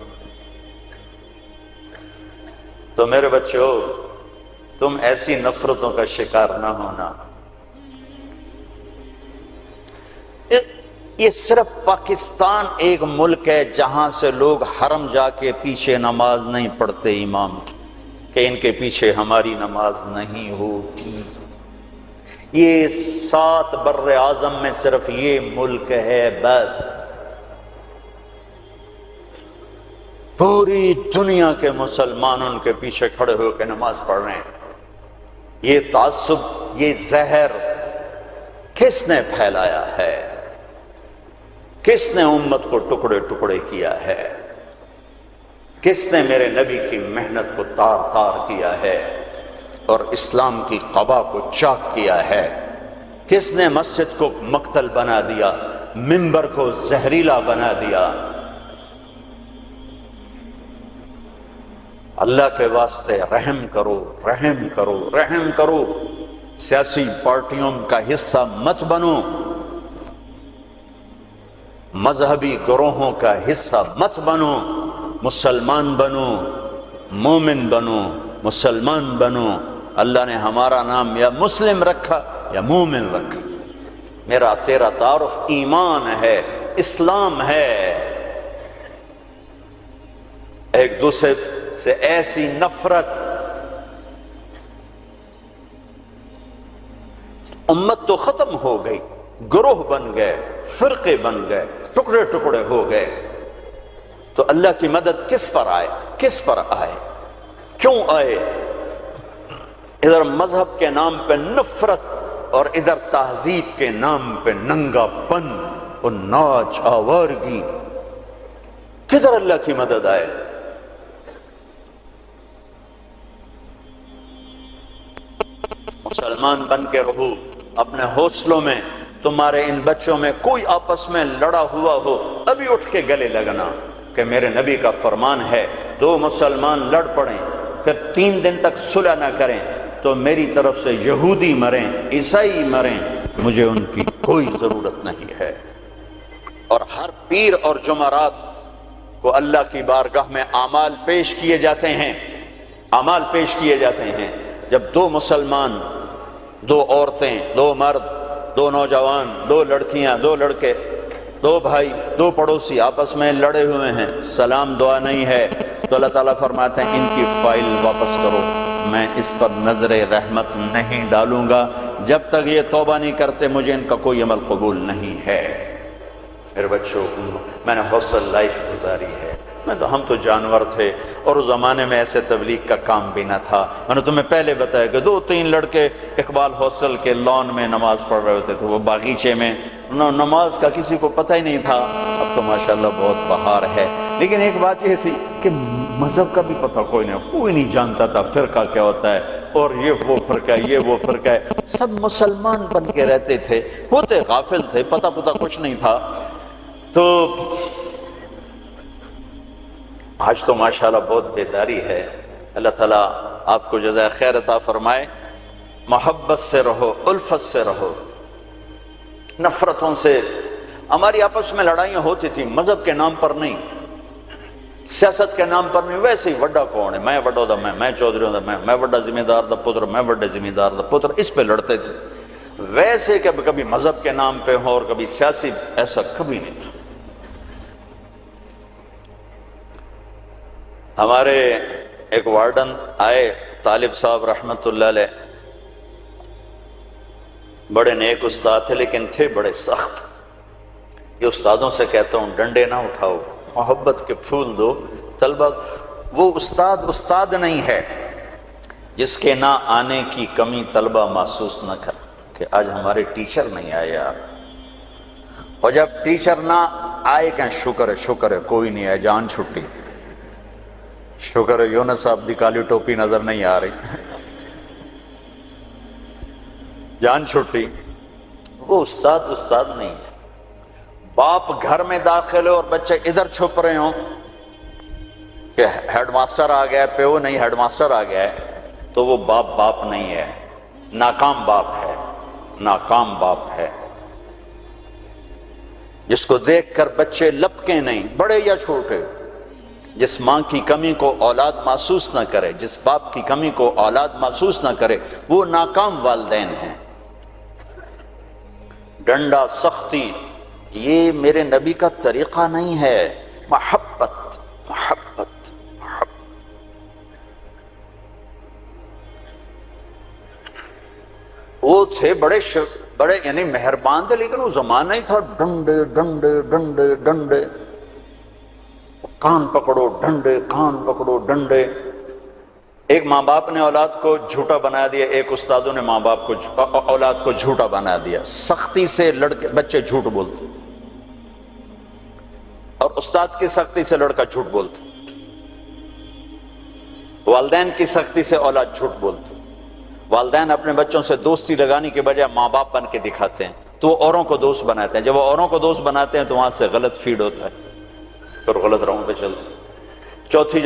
تو میرے بچوں، تم ایسی نفرتوں کا شکار نہ ہونا۔ یہ صرف پاکستان ایک ملک ہے جہاں سے لوگ حرم جا کے پیچھے نماز نہیں پڑھتے امام کی، کہ ان کے پیچھے ہماری نماز نہیں ہوتی۔ یہ 7 بر اعظم میں صرف یہ ملک ہے بس، پوری دنیا کے مسلمان ان کے پیچھے کھڑے ہو کے نماز پڑھ رہے ہیں۔ یہ تعصب، یہ زہر کس نے پھیلایا ہے؟ کس نے امت کو ٹکڑے ٹکڑے کیا ہے؟ کس نے میرے نبی کی محنت کو تار تار کیا ہے اور اسلام کی قبا کو چاک کیا ہے؟ کس نے مسجد کو مقتل بنا دیا، منبر کو زہریلا بنا دیا؟ اللہ کے واسطے رحم کرو، رحم کرو، رحم کرو۔ سیاسی پارٹیوں کا حصہ مت بنو، مذہبی گروہوں کا حصہ مت بنو، مسلمان بنو، مومن بنو، مسلمان بنو۔ اللہ نے ہمارا نام یا مسلم رکھا یا مومن رکھا۔ میرا تیرا تعارف ایمان ہے، اسلام ہے۔ ایک دوسرے سے ایسی نفرت، امت تو ختم ہو گئی، گروہ بن گئے، فرقے بن گئے، ٹکڑے ٹکڑے ہو گئے۔ تو اللہ کی مدد کس پر آئے؟ کس پر آئے؟ کیوں آئے؟ ادھر مذہب کے نام پہ نفرت اور ادھر تہذیب کے نام پہ ننگا پن اور ناچ آوارگی، کدھر اللہ کی مدد آئے؟ مسلمان بن کے رہو اپنے حوصلوں میں۔ تمہارے ان بچوں میں کوئی آپس میں لڑا ہوا ہو، ابھی اٹھ کے گلے لگنا، کہ میرے نبی کا فرمان ہے دو مسلمان لڑ پڑیں پھر 3 دن تک صلح نہ کریں تو میری طرف سے یہودی مریں، عیسائی مریں، مجھے ان کی کوئی ضرورت نہیں ہے۔ اور ہر پیر اور جمعرات کو اللہ کی بارگاہ میں اعمال پیش کیے جاتے ہیں، اعمال پیش کیے جاتے ہیں۔ جب 2 مسلمان، 2 عورتیں، 2 مرد، 2 نوجوان، 2 لڑکیاں، 2 لڑکے، 2 بھائی، 2 پڑوسی آپس میں لڑے ہوئے ہیں، سلام دعا نہیں ہے، تو اللہ تعالیٰ فرماتے ہیں ان کی فائل واپس کرو، میں اس پر نظر رحمت نہیں ڈالوں گا، جب تک یہ توبہ نہیں کرتے مجھے ان کا کوئی عمل قبول نہیں ہے۔ میرے بچوں، میں نے حوصل لائف گزاری ہے، ہم تو جانور تھے، اور اس زمانے میں ایسے تبلیغ کا کام بھی نہ تھا۔ میں نے تمہیں پہلے بتایا کہ 2-3 لڑکے اقبال حوصل کے لان میں نماز پڑھ رہے ہوتے تھے، وہ باغیچے میں، نماز کا کسی کو پتہ ہی نہیں تھا۔ اب تو ماشاءاللہ بہت بہار ہے، لیکن ایک بات یہ تھی کہ مذہب کا بھی پتہ کوئی نہیں جانتا تھا، فرقہ کیا ہوتا ہے، اور یہ وہ فرقہ ہے، یہ وہ فرقہ ہے، سب مسلمان بن کے رہتے تھے، ہوتے غافل تھے، پتہ کچھ نہیں تھا۔ تو آج تو ماشاءاللہ بہت بیداری ہے۔ اللہ تعالیٰ آپ کو جزائے خیر عطا فرمائے۔ محبت سے رہو، الفت سے رہو، نفرتوں سے۔ ہماری آپس میں لڑائیاں ہوتی تھیں، مذہب کے نام پر نہیں، سیاست کے نام پر نہیں۔ ویسے ہی وڈا کون ہے، میں وڈا دا میں چودھری ہوں دا میں وڈا ذمہ دار دا پتر، میں وڈے ذمہ دار دا پتر، اس پہ لڑتے تھے۔ ویسے کہ کبھی مذہب کے نام پہ ہو اور کبھی سیاسی، ایسا کبھی نہیں تھا۔ ہمارے ایک وارڈن آئے، طالب صاحب رحمت اللہ علیہ، بڑے نیک استاد تھے لیکن تھے بڑے سخت۔ یہ استادوں سے کہتا ہوں ڈنڈے نہ اٹھاؤ، محبت کے پھول دو طلبہ۔ وہ استاد نہیں ہے جس کے نہ آنے کی کمی طلبہ محسوس نہ کر کہ آج ہمارے ٹیچر نہیں آئے یار، اور جب ٹیچر نہ آئے کہ شکر ہے کوئی نہیں آئے، جان چھٹی، شکر ہے یونس صاحب دی کالی ٹوپی نظر نہیں آ رہی، جان چھٹی۔ وہ استاد نہیں ہے۔ باپ گھر میں داخل ہو اور بچے ادھر چھپ رہے ہوں کہ ہیڈ ماسٹر آ گیا ہے، پیو نہیں ہیڈ ماسٹر آ گیا ہے، تو وہ باپ نہیں ہے، ناکام باپ ہے، ناکام باپ ہے۔ جس کو دیکھ کر بچے لپکیں نہیں، بڑے یا چھوٹے، جس ماں کی کمی کو اولاد محسوس نہ کرے، جس باپ کی کمی کو اولاد محسوس نہ کرے، وہ ناکام والدین ہیں۔ ڈنڈا، سختی، یہ میرے نبی کا طریقہ نہیں ہے۔ محبت، محبت، محبت۔ وہ تھے بڑے یعنی مہربان تھے، لیکن وہ زمانہ ہی تھا ڈنڈے ڈنڈے ڈنڈے ڈنڈے، کان پکڑو ڈنڈے، کان پکڑو ڈنڈے۔ ایک ماں باپ نے اولاد کو جھوٹا بنا دیا، ایک استادوں نے اولاد کو جھوٹا بنا دیا۔ سختی سے بچے جھوٹ بولتے، اور استاد کی سختی سے لڑکا جھوٹ بولتا، والدین کی سختی سے اولاد جھوٹ بولتی۔ والدین اپنے بچوں سے دوستی لگانے کے بجائے ماں باپ بن کے دکھاتے ہیں، تو وہ اوروں کو دوست بناتے ہیں. جب وہ اوروں کو دوست بناتے ہیں تو وہاں سے غلط فیڈ ہوتا ہے، پھر غلط راہوں پہ چلتے ہیں. چوتھی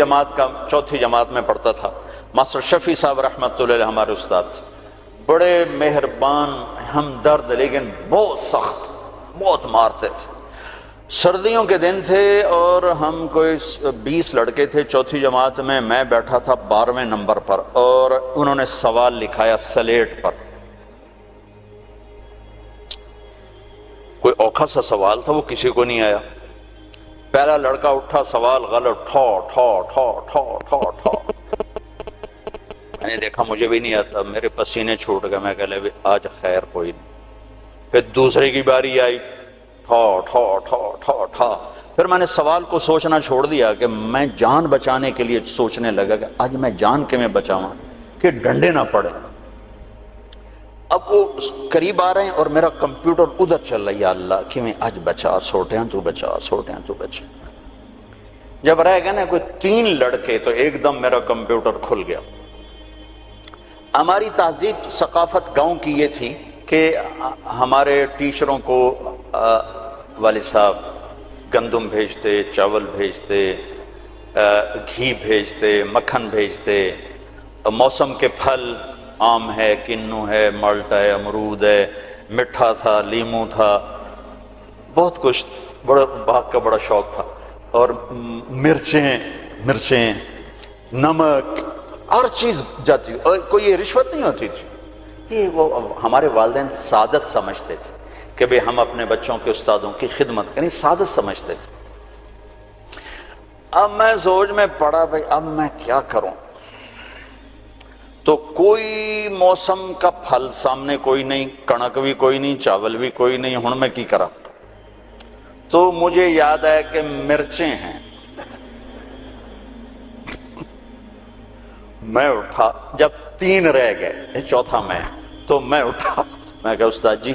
جماعت میں پڑھتا تھا. ماسٹر شفیع صاحب رحمۃ اللہ علیہ ہمارے استاد تھے، بڑے مہربان، ہمدرد، لیکن بہت سخت، بہت مارتے تھے. سردیوں کے دن تھے اور ہم کوئی 20 لڑکے تھے چوتھی جماعت میں بیٹھا تھا 12ویں نمبر پر، اور انہوں نے سوال لکھایا سلیٹ پر. کوئی اوکھا سا سوال تھا، وہ کسی کو نہیں آیا. پہلا لڑکا اٹھا، سوال غلط، ٹھو ٹھو ٹھو ٹھو ٹھو ٹھو. میں نے دیکھا مجھے بھی نہیں آتا، میرے پسینے چھوٹ گئے. میں کہہ لے آج خیر کوئی نہیں. پھر دوسرے کی باری آئی، ٹھو ٹھو ٹھو ٹھو ٹھو. پھر میں نے سوال کو سوچنا چھوڑ دیا کہ میں جان بچانے کے لیے سوچنے لگا کہ آج میں جان کے میں بچاؤں کہ ڈنڈے نہ پڑے. اب وہ قریب آ رہے ہیں اور میرا کمپیوٹر ادھر چل رہا ہے، یا اللہ کہ میں آج بچا سوٹیاں تو بچا، سوٹیاں تو بچا. جب رہ گئے نا کوئی 3 لڑکے تو ایک دم میرا کمپیوٹر کھل گیا. ہماری تہذیب ثقافت گاؤں کی یہ تھی کہ ہمارے ٹیچروں کو والد صاحب گندم بھیجتے، چاول بھیجتے، گھی بھیجتے، مکھن بھیجتے. موسم کے پھل، آم ہے، کنو ہے، مالٹا ہے، امرود ہے، مٹھا تھا، لیمو تھا، بہت کچھ، بڑا باغ کا بڑا شوق تھا. اور مرچیں، نمک، ہر چیز جاتی. اور کوئی یہ رشوت نہیں ہوتی تھی. یہ وہ ہمارے والدین سعادت سمجھتے تھے کہ بھئی ہم اپنے بچوں کے استادوں کی خدمت کریں، سعادت سمجھتے تھے. اب میں سوچ میں پڑا بھئی اب میں کیا کروں. تو کوئی موسم کا پھل سامنے کوئی نہیں، کنک بھی کوئی نہیں، چاول بھی کوئی نہیں. ہن میں کی کرا؟ تو مجھے یاد ہے کہ مرچیں ہیں. میں اٹھا، جب 3 رہ گئے، چوتھا میں، تو میں اٹھا. میں کہا استاد جی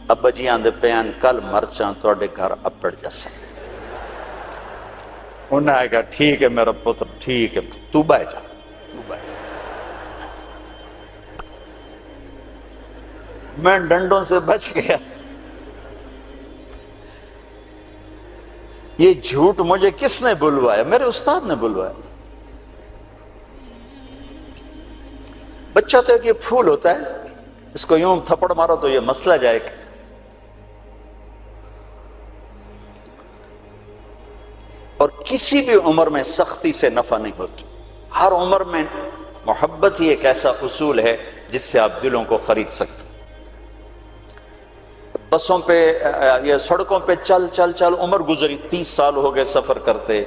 ابا جی آندے پیان کل مرچاں تواڈے گھر اپڑ جاسا. انہوں نے کہا ٹھیک ہے میرا پتر، ٹھیک ہے، تو بہ جا. میں ڈنڈوں سے بچ گیا. یہ جھوٹ مجھے کس نے بلوایا؟ میرے استاد نے بلوایا. بچہ تو ایک یہ پھول ہوتا ہے، اس کو یوں تھپڑ مارو تو یہ مسئلہ جائے گا. اور کسی بھی عمر میں سختی سے نفع نہیں ہوتی. ہر عمر میں محبت ہی ایک ایسا اصول ہے جس سے آپ دلوں کو خرید سکتے. بسوں پہ یا سڑکوں پہ چل چل چل عمر گزری، 30 سال ہو گئے سفر کرتے.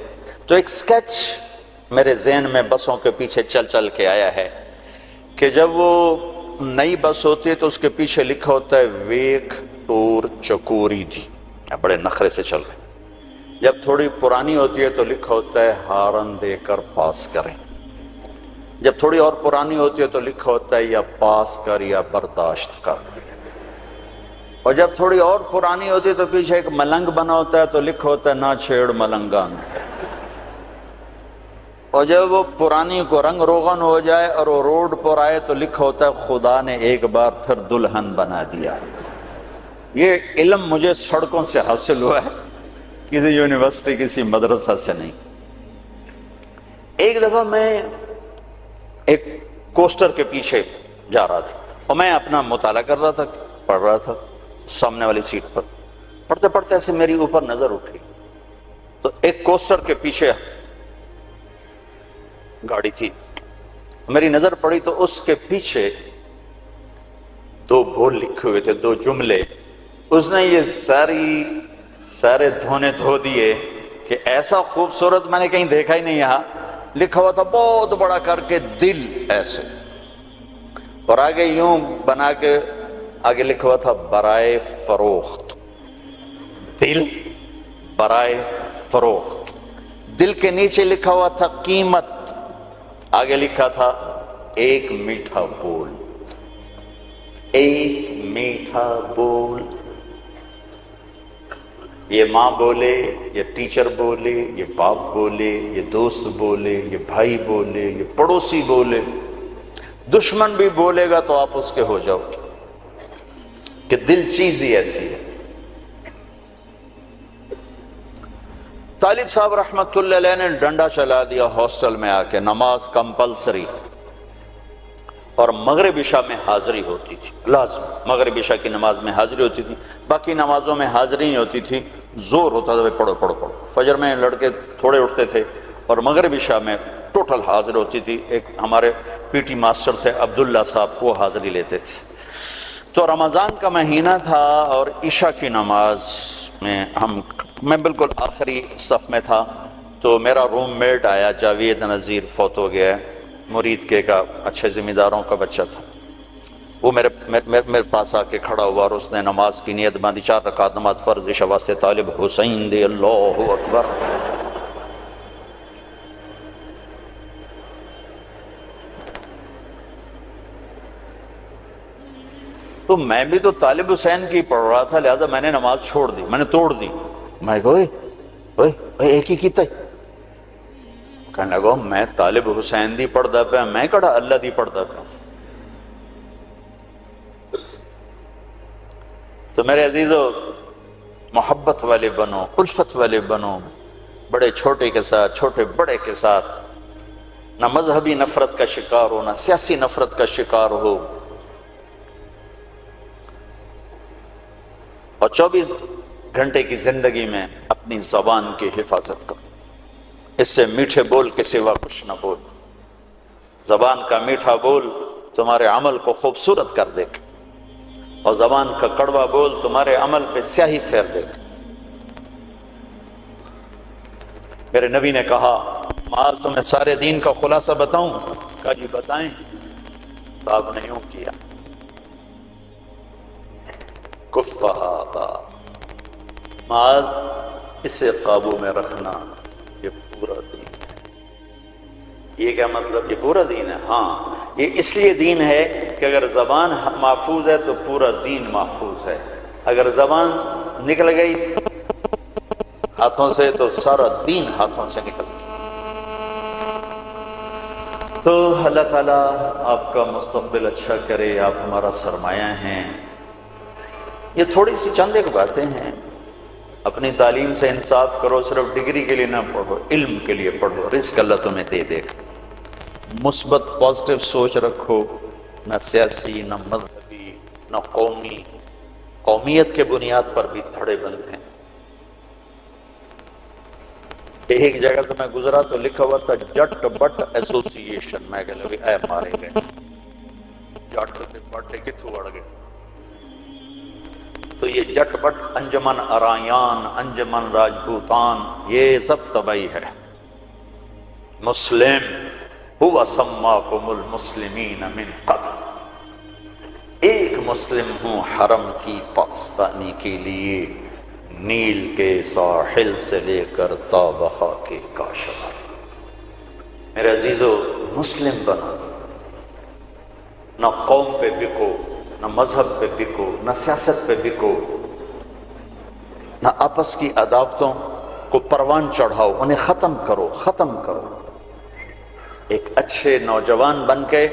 تو ایک سکیچ میرے ذہن میں بسوں کے پیچھے چل چل کے آیا ہے کہ جب وہ نئی بس ہوتی ہے تو اس کے پیچھے لکھا ہوتا ہے ویک ٹور چکوری دی، بڑے نخرے سے چل رہے. جب تھوڑی پرانی ہوتی ہے تو لکھا ہوتا ہے ہارن دے کر پاس کریں. جب تھوڑی اور پرانی ہوتی ہے تو لکھا ہوتا ہے یا پاس کر یا برداشت کر. اور جب تھوڑی اور پرانی ہوتی ہے تو پیچھے ایک ملنگ بنا ہوتا ہے تو لکھا ہوتا ہے نہ چھیڑ ملنگان. اور جب وہ پرانی کو رنگ روغن ہو جائے اور وہ روڈ پر آئے تو لکھا ہوتا ہے خدا نے ایک بار پھر دلہن بنا دیا. یہ علم مجھے سڑکوں سے حاصل ہوا ہے، کسی یونیورسٹی کسی مدرسہ سے نہیں. ایک دفعہ میں ایک کوسٹر کے پیچھے جا رہا تھا اور میں اپنا مطالعہ کر رہا تھا، پڑھ رہا تھا سامنے والی سیٹ پر. پڑھتے پڑھتے ایسے میری اوپر نظر اٹھی تو ایک کوسٹر کے پیچھے گاڑی تھی. میری نظر پڑی تو اس کے پیچھے 2 بول لکھے ہوئے تھے، 2 جملے. اس نے یہ سارے دھونے دھو دیے کہ ایسا خوبصورت میں نے کہیں دیکھا ہی نہیں. یہاں لکھا ہوا تھا بہت بڑا کر کے دل ایسے، اور آگے یوں بنا کے آگے لکھا ہوا تھا برائے فروخت. دل برائے فروخت. دل کے نیچے لکھا ہوا تھا قیمت، آگے لکھا تھا ایک میٹھا بول. ایک میٹھا بول. یہ ماں بولے، یہ ٹیچر بولے، یہ باپ بولے، یہ دوست بولے، یہ بھائی بولے، یہ پڑوسی بولے، دشمن بھی بولے گا تو آپ اس کے ہو جاؤ گے، کہ دل چیز ہی ایسی ہے۔ طالب صاحب رحمت اللہ علیہ نے ڈنڈا چلا دیا ہاسٹل میں آ کے، نماز کمپلسری، اور مغرب عشاء میں حاضری ہوتی تھی، لازم مغرب عشاء کی نماز میں حاضری ہوتی تھی، باقی نمازوں میں حاضری نہیں ہوتی تھی، زور ہوتا تھا پڑھو پڑھو پڑھو۔ فجر میں لڑکے تھوڑے اٹھتے تھے اور مغرب عشاء میں ٹوٹل حاضر ہوتی تھی۔ ایک ہمارے پی ٹی ماسٹر تھے عبداللہ صاحب، وہ حاضری لیتے تھے۔ تو رمضان کا مہینہ تھا اور عشاء کی نماز میں میں بالکل آخری صف میں تھا، تو میرا روم میٹ آیا، جاوید نذیر، فوت ہو گیا ہے، مرید کے کا، اچھے ذمہ داروں کا بچہ تھا۔ وہ میرے پاس آ کے کھڑا ہوا اور اس نے نماز کی نیت باندھی، 4 رکعت نماز فرض عشاء واسطے طالب حسین دے، اللہ اکبر۔ تو میں بھی تو طالب حسین کی پڑھ رہا تھا، لہذا میں نے نماز چھوڑ دی، میں نے توڑ دی۔ میں کہا اوئے ایک ہی کیتا ہے، کہنے لگا میں طالب حسین دی پڑھدا پیا، میں کہڑا اللہ دی پڑھدا پیا۔ تو میرے عزیزو، محبت والے بنو، الفت والے بنو، بڑے چھوٹے کے ساتھ، چھوٹے بڑے کے ساتھ، نہ مذہبی نفرت کا شکار ہو، نہ سیاسی نفرت کا شکار ہو، اور 24 گھنٹے کی زندگی میں اپنی زبان کی حفاظت کرو۔ اس سے میٹھے بول کے سوا کچھ نہ بول۔ زبان کا میٹھا بول تمہارے عمل کو خوبصورت کر دے گا، اور زبان کا کڑوا بول تمہارے عمل پہ سیاہی پھیر دے گا۔ میرے نبی نے کہا معاذ تمہیں سارے دین کا خلاصہ بتاؤں؟ کہا جی بتائیں۔ تو آپ نے یوں کیا، کفہا معاذ اسے قابو میں رکھنا، یہ پورا دین ہے۔ یہ کیا مطلب؟ یہ پورا دین ہے؟ ہاں، یہ اس لیے دین ہے کہ اگر زبان محفوظ ہے تو پورا دین محفوظ ہے، اگر زبان نکل گئی ہاتھوں سے تو سارا دین ہاتھوں سے نکل گیا۔ تو اللہ تعالیٰ آپ کا مستقبل اچھا کرے، آپ ہمارا سرمایہ ہیں۔ یہ تھوڑی سی چند ایک باتیں ہیں، اپنی تعلیم سے انصاف کرو، صرف ڈگری کے لیے نہ پڑھو، علم کے لیے پڑھو، رزق اللہ تمہیں دے دے گا۔ مثبت پازیٹیو سوچ رکھو، نہ سیاسی، نہ مذہبی، نہ قومی، قومیت کے بنیاد پر بھی دھڑے بند ہیں۔ ایک جگہ سے میں گزرا تو لکھا ہوا تھا جٹ بٹ ایسوسی ایشن، میں کہ لوگ اے مارے گئے، جٹ سے بٹ کتوں اڑ گئے۔ تو یہ جٹ بٹ، انجمن ارایان، انجمن راجپوتان، یہ سب تباہی ہے۔ مسلم ہوا سماکم المسلمین من قبل، ایک مسلم ہوں حرم کی پاسبانی کے لیے، نیل کے ساحل سے لے کر تا بہا کے کاشغر۔ میرے عزیزو، مسلم بنو، نہ قوم پہ بکو، نہ مذہب پہ بکو، نہ سیاست پہ بکو، نہ آپس کی عداوتوں کو پروان چڑھاؤ، انہیں ختم کرو، ختم کرو۔ ایک اچھے نوجوان بن کے،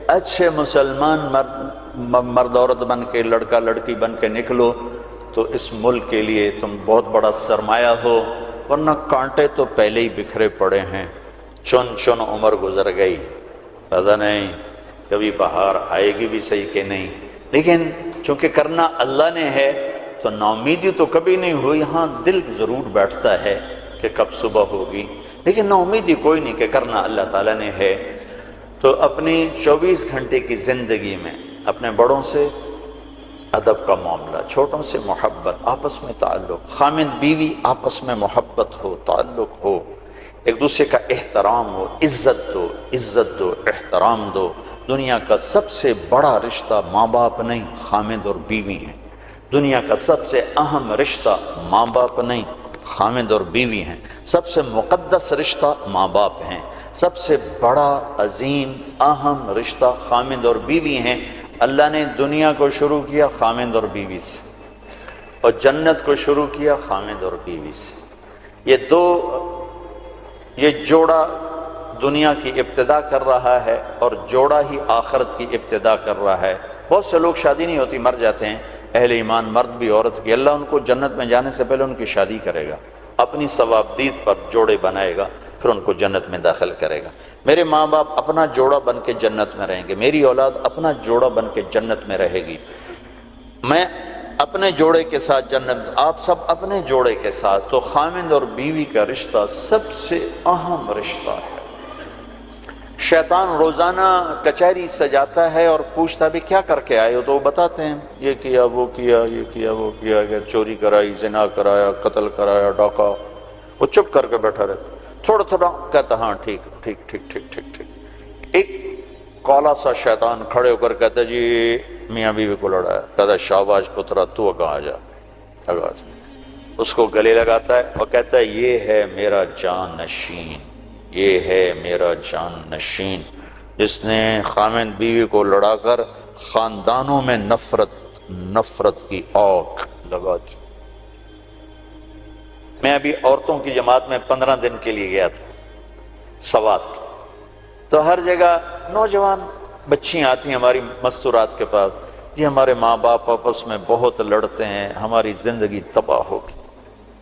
اچھے مسلمان مرد عورت بن کے، لڑکا لڑکی بن کے نکلو تو اس ملک کے لیے تم بہت بڑا سرمایہ ہو، ورنہ کانٹے تو پہلے ہی بکھرے پڑے ہیں، چن چن عمر گزر گئی، پتہ نہیں کبھی بہار آئے گی بھی صحیح کہ نہیں۔ لیکن چونکہ کرنا اللہ نے ہے تو ناامیدی تو کبھی نہیں ہوئی، ہاں دل ضرور بیٹھتا ہے کہ کب صبح ہوگی، لیکن ناامیدی کوئی نہیں کہ کرنا اللہ تعالیٰ نے ہے۔ تو اپنی 24 گھنٹے کی زندگی میں اپنے بڑوں سے ادب کا معاملہ، چھوٹوں سے محبت، آپس میں تعلق، خامد بیوی آپس میں محبت ہو، تعلق ہو، ایک دوسرے کا احترام ہو، عزت دو، عزت دو، احترام دو۔ دنیا کا سب سے بڑا رشتہ ماں باپ نہیں، خامد اور بیوی ہیں۔ دنیا کا سب سے اہم رشتہ ماں باپ نہیں، خامد اور بیوی ہیں۔ سب سے مقدس رشتہ ماں باپ ہیں۔ سب سے بڑا عظیم اہم رشتہ خامد اور بیوی ہیں۔ اللہ نے دنیا کو شروع کیا خامد اور بیوی سے، اور جنت کو شروع کیا خامد اور بیوی سے۔ یہ جوڑا دنیا کی ابتدا کر رہا ہے اور جوڑا ہی آخرت کی ابتدا کر رہا ہے۔ بہت سے لوگ شادی نہیں ہوتی مر جاتے ہیں، اہل ایمان مرد بھی عورت کی، اللہ ان کو جنت میں جانے سے پہلے ان کی شادی کرے گا، اپنی ثوابدید پر جوڑے بنائے گا، پھر ان کو جنت میں داخل کرے گا۔ میرے ماں باپ اپنا جوڑا بن کے جنت میں رہیں گے، میری اولاد اپنا جوڑا بن کے جنت میں رہے گی، میں اپنے جوڑے کے ساتھ جنت، آپ سب اپنے جوڑے کے ساتھ۔ تو خامند اور بیوی کا رشتہ سب سے اہم رشتہ ہے۔ شیطان روزانہ کچہری سجاتا ہے اور پوچھتا بھی کیا کر کے آئے ہو، تو وہ بتاتے ہیں یہ کیا وہ کیا یہ کیا وہ کیا، چوری کرائی، زنا کرایا، قتل کرایا، ڈاکہ۔ وہ چپ کر کے بیٹھا رہتا، تھوڑا تھوڑا کہتا ہاں ٹھیک ٹھیک ٹھیک ٹھیک ٹھیک ٹھیک۔ ایک کالا سا شیطان کھڑے ہو کر کہتا جی میاں بیوی کو لڑایا، کہتا شاباش پترا تو اگا جا، اگا جا۔ اس کو گلے لگاتا ہے اور کہتا ہے یہ ہے میرا جان نشین، یہ ہے میرا جان نشین، جس نے خامند بیوی کو لڑا کر خاندانوں میں نفرت کی آگ لگا دی۔ میں ابھی عورتوں کی جماعت میں 15 دن کے لیے گیا تھا سوات، تو ہر جگہ نوجوان بچیاں آتی ہیں ہماری مستورات کے پاس، یہ ہمارے ماں باپ آپس میں بہت لڑتے ہیں، ہماری زندگی تباہ ہوگی،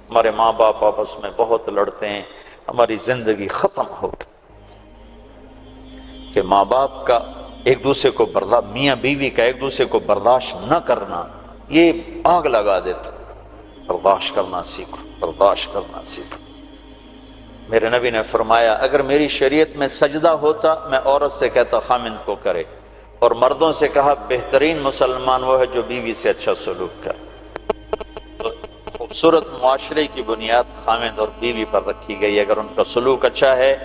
ہمارے ماں باپ آپس میں بہت لڑتے ہیں، ہماری زندگی ختم ہوگی۔ کہ ماں باپ کا ایک دوسرے کو میاں بیوی کا ایک دوسرے کو برداشت نہ کرنا یہ آگ لگا دیتا۔ برداشت کرنا سیکھو، برداشت کرنا سیکھو۔ میرے نبی نے فرمایا اگر میری شریعت میں سجدہ ہوتا میں عورت سے کہتا خامند کو کرے، اور مردوں سے کہا بہترین مسلمان وہ ہے جو بیوی سے اچھا سلوک کرے۔ تو خوبصورت معاشرے کی بنیاد خامند اور بیوی پر رکھی گئی، اگر ان کا سلوک اچھا ہے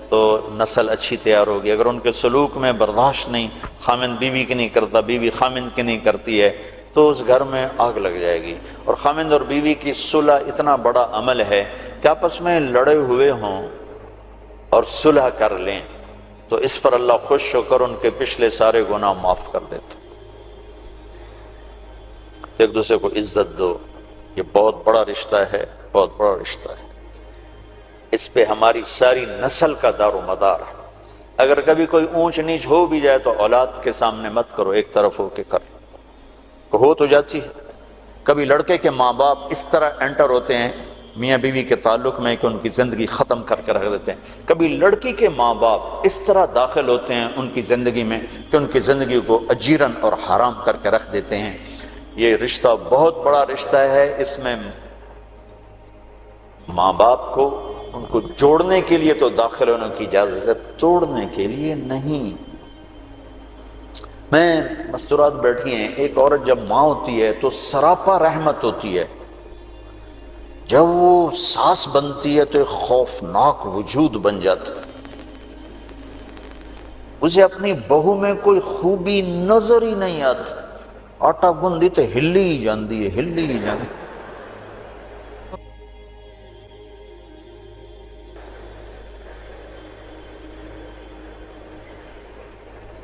تو نسل اچھی تیار ہوگی، اگر ان کے سلوک میں برداشت نہیں، خامند بیوی کی نہیں کرتا، بیوی خامند کی نہیں کرتی ہے، تو اس گھر میں آگ لگ جائے گی۔ اور خامند اور بیوی کی صلح اتنا بڑا عمل ہے کہ آپس میں لڑے ہوئے ہوں اور صلح کر لیں تو اس پر اللہ خوش ہو کر ان کے پچھلے سارے گناہ معاف کر دیتا۔ ایک دوسرے کو عزت دو، یہ بہت بڑا رشتہ ہے، بہت بڑا رشتہ ہے، اس پہ ہماری ساری نسل کا دار و مدار ہے۔ اگر کبھی کوئی اونچ نیچ ہو بھی جائے تو اولاد کے سامنے مت کرو، ایک طرف ہو کے کر، ہو تو جاتی ہے۔ کبھی لڑکے کے ماں باپ اس طرح انٹر ہوتے ہیں میاں بیوی کے تعلق میں کہ ان کی زندگی ختم کر کے رکھ دیتے ہیں، کبھی لڑکی کے ماں باپ اس طرح داخل ہوتے ہیں ان کی زندگی میں کہ ان کی زندگی کو اجیرن اور حرام کر کے رکھ دیتے ہیں۔ یہ رشتہ بہت بڑا رشتہ ہے، اس میں ماں باپ کو ان کو جوڑنے کے لیے تو داخل ہونے کی اجازت ہے، توڑنے کے لیے نہیں۔ میں مستورات بیٹھی ہیں، ایک عورت جب ماں ہوتی ہے تو سراپا رحمت ہوتی ہے، جب وہ ساس بنتی ہے تو ایک خوفناک وجود بن جاتا ہے، اسے اپنی بہو میں کوئی خوبی نظر ہی نہیں آتی، آٹا گندی تو ہلی ہی جاندی ہے، ہلی ہی جاندی۔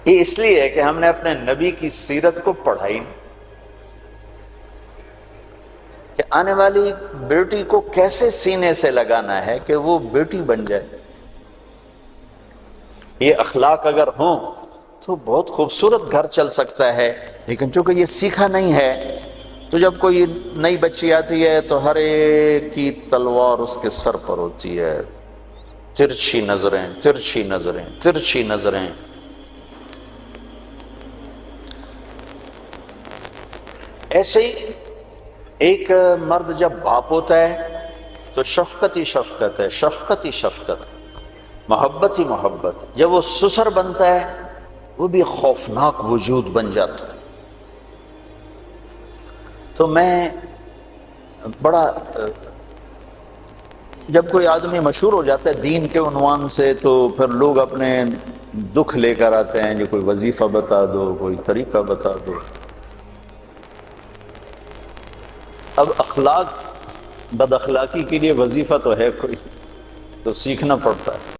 یہ اس لیے ہے کہ ہم نے اپنے نبی کی سیرت کو پڑھائی نہیں، کہ آنے والی بیٹی کو کیسے سینے سے لگانا ہے کہ وہ بیٹی بن جائے۔ یہ اخلاق اگر ہوں تو بہت خوبصورت گھر چل سکتا ہے، لیکن چونکہ یہ سیکھا نہیں ہے تو جب کوئی نئی بچی آتی ہے تو ہر ایک کی تلوار اس کے سر پر ہوتی ہے، ترچھی نظریں ترچھی نظریں ترچھی نظریں۔ ایسے ہی ایک مرد جب باپ ہوتا ہے تو شفقت ہی شفقت ہے، شفقت ہی شفقت، محبت ہی محبت۔ جب وہ سسر بنتا ہے وہ بھی خوفناک وجود بن جاتا ہے۔ تو میں بڑا جب کوئی آدمی مشہور ہو جاتا ہے دین کے عنوان سے تو پھر لوگ اپنے دکھ لے کر آتے ہیں، جو کوئی وظیفہ بتا دو، کوئی طریقہ بتا دو۔ اب اخلاق بد اخلاقی کے لیے وظیفہ تو ہے کوئی، تو سیکھنا پڑتا ہے۔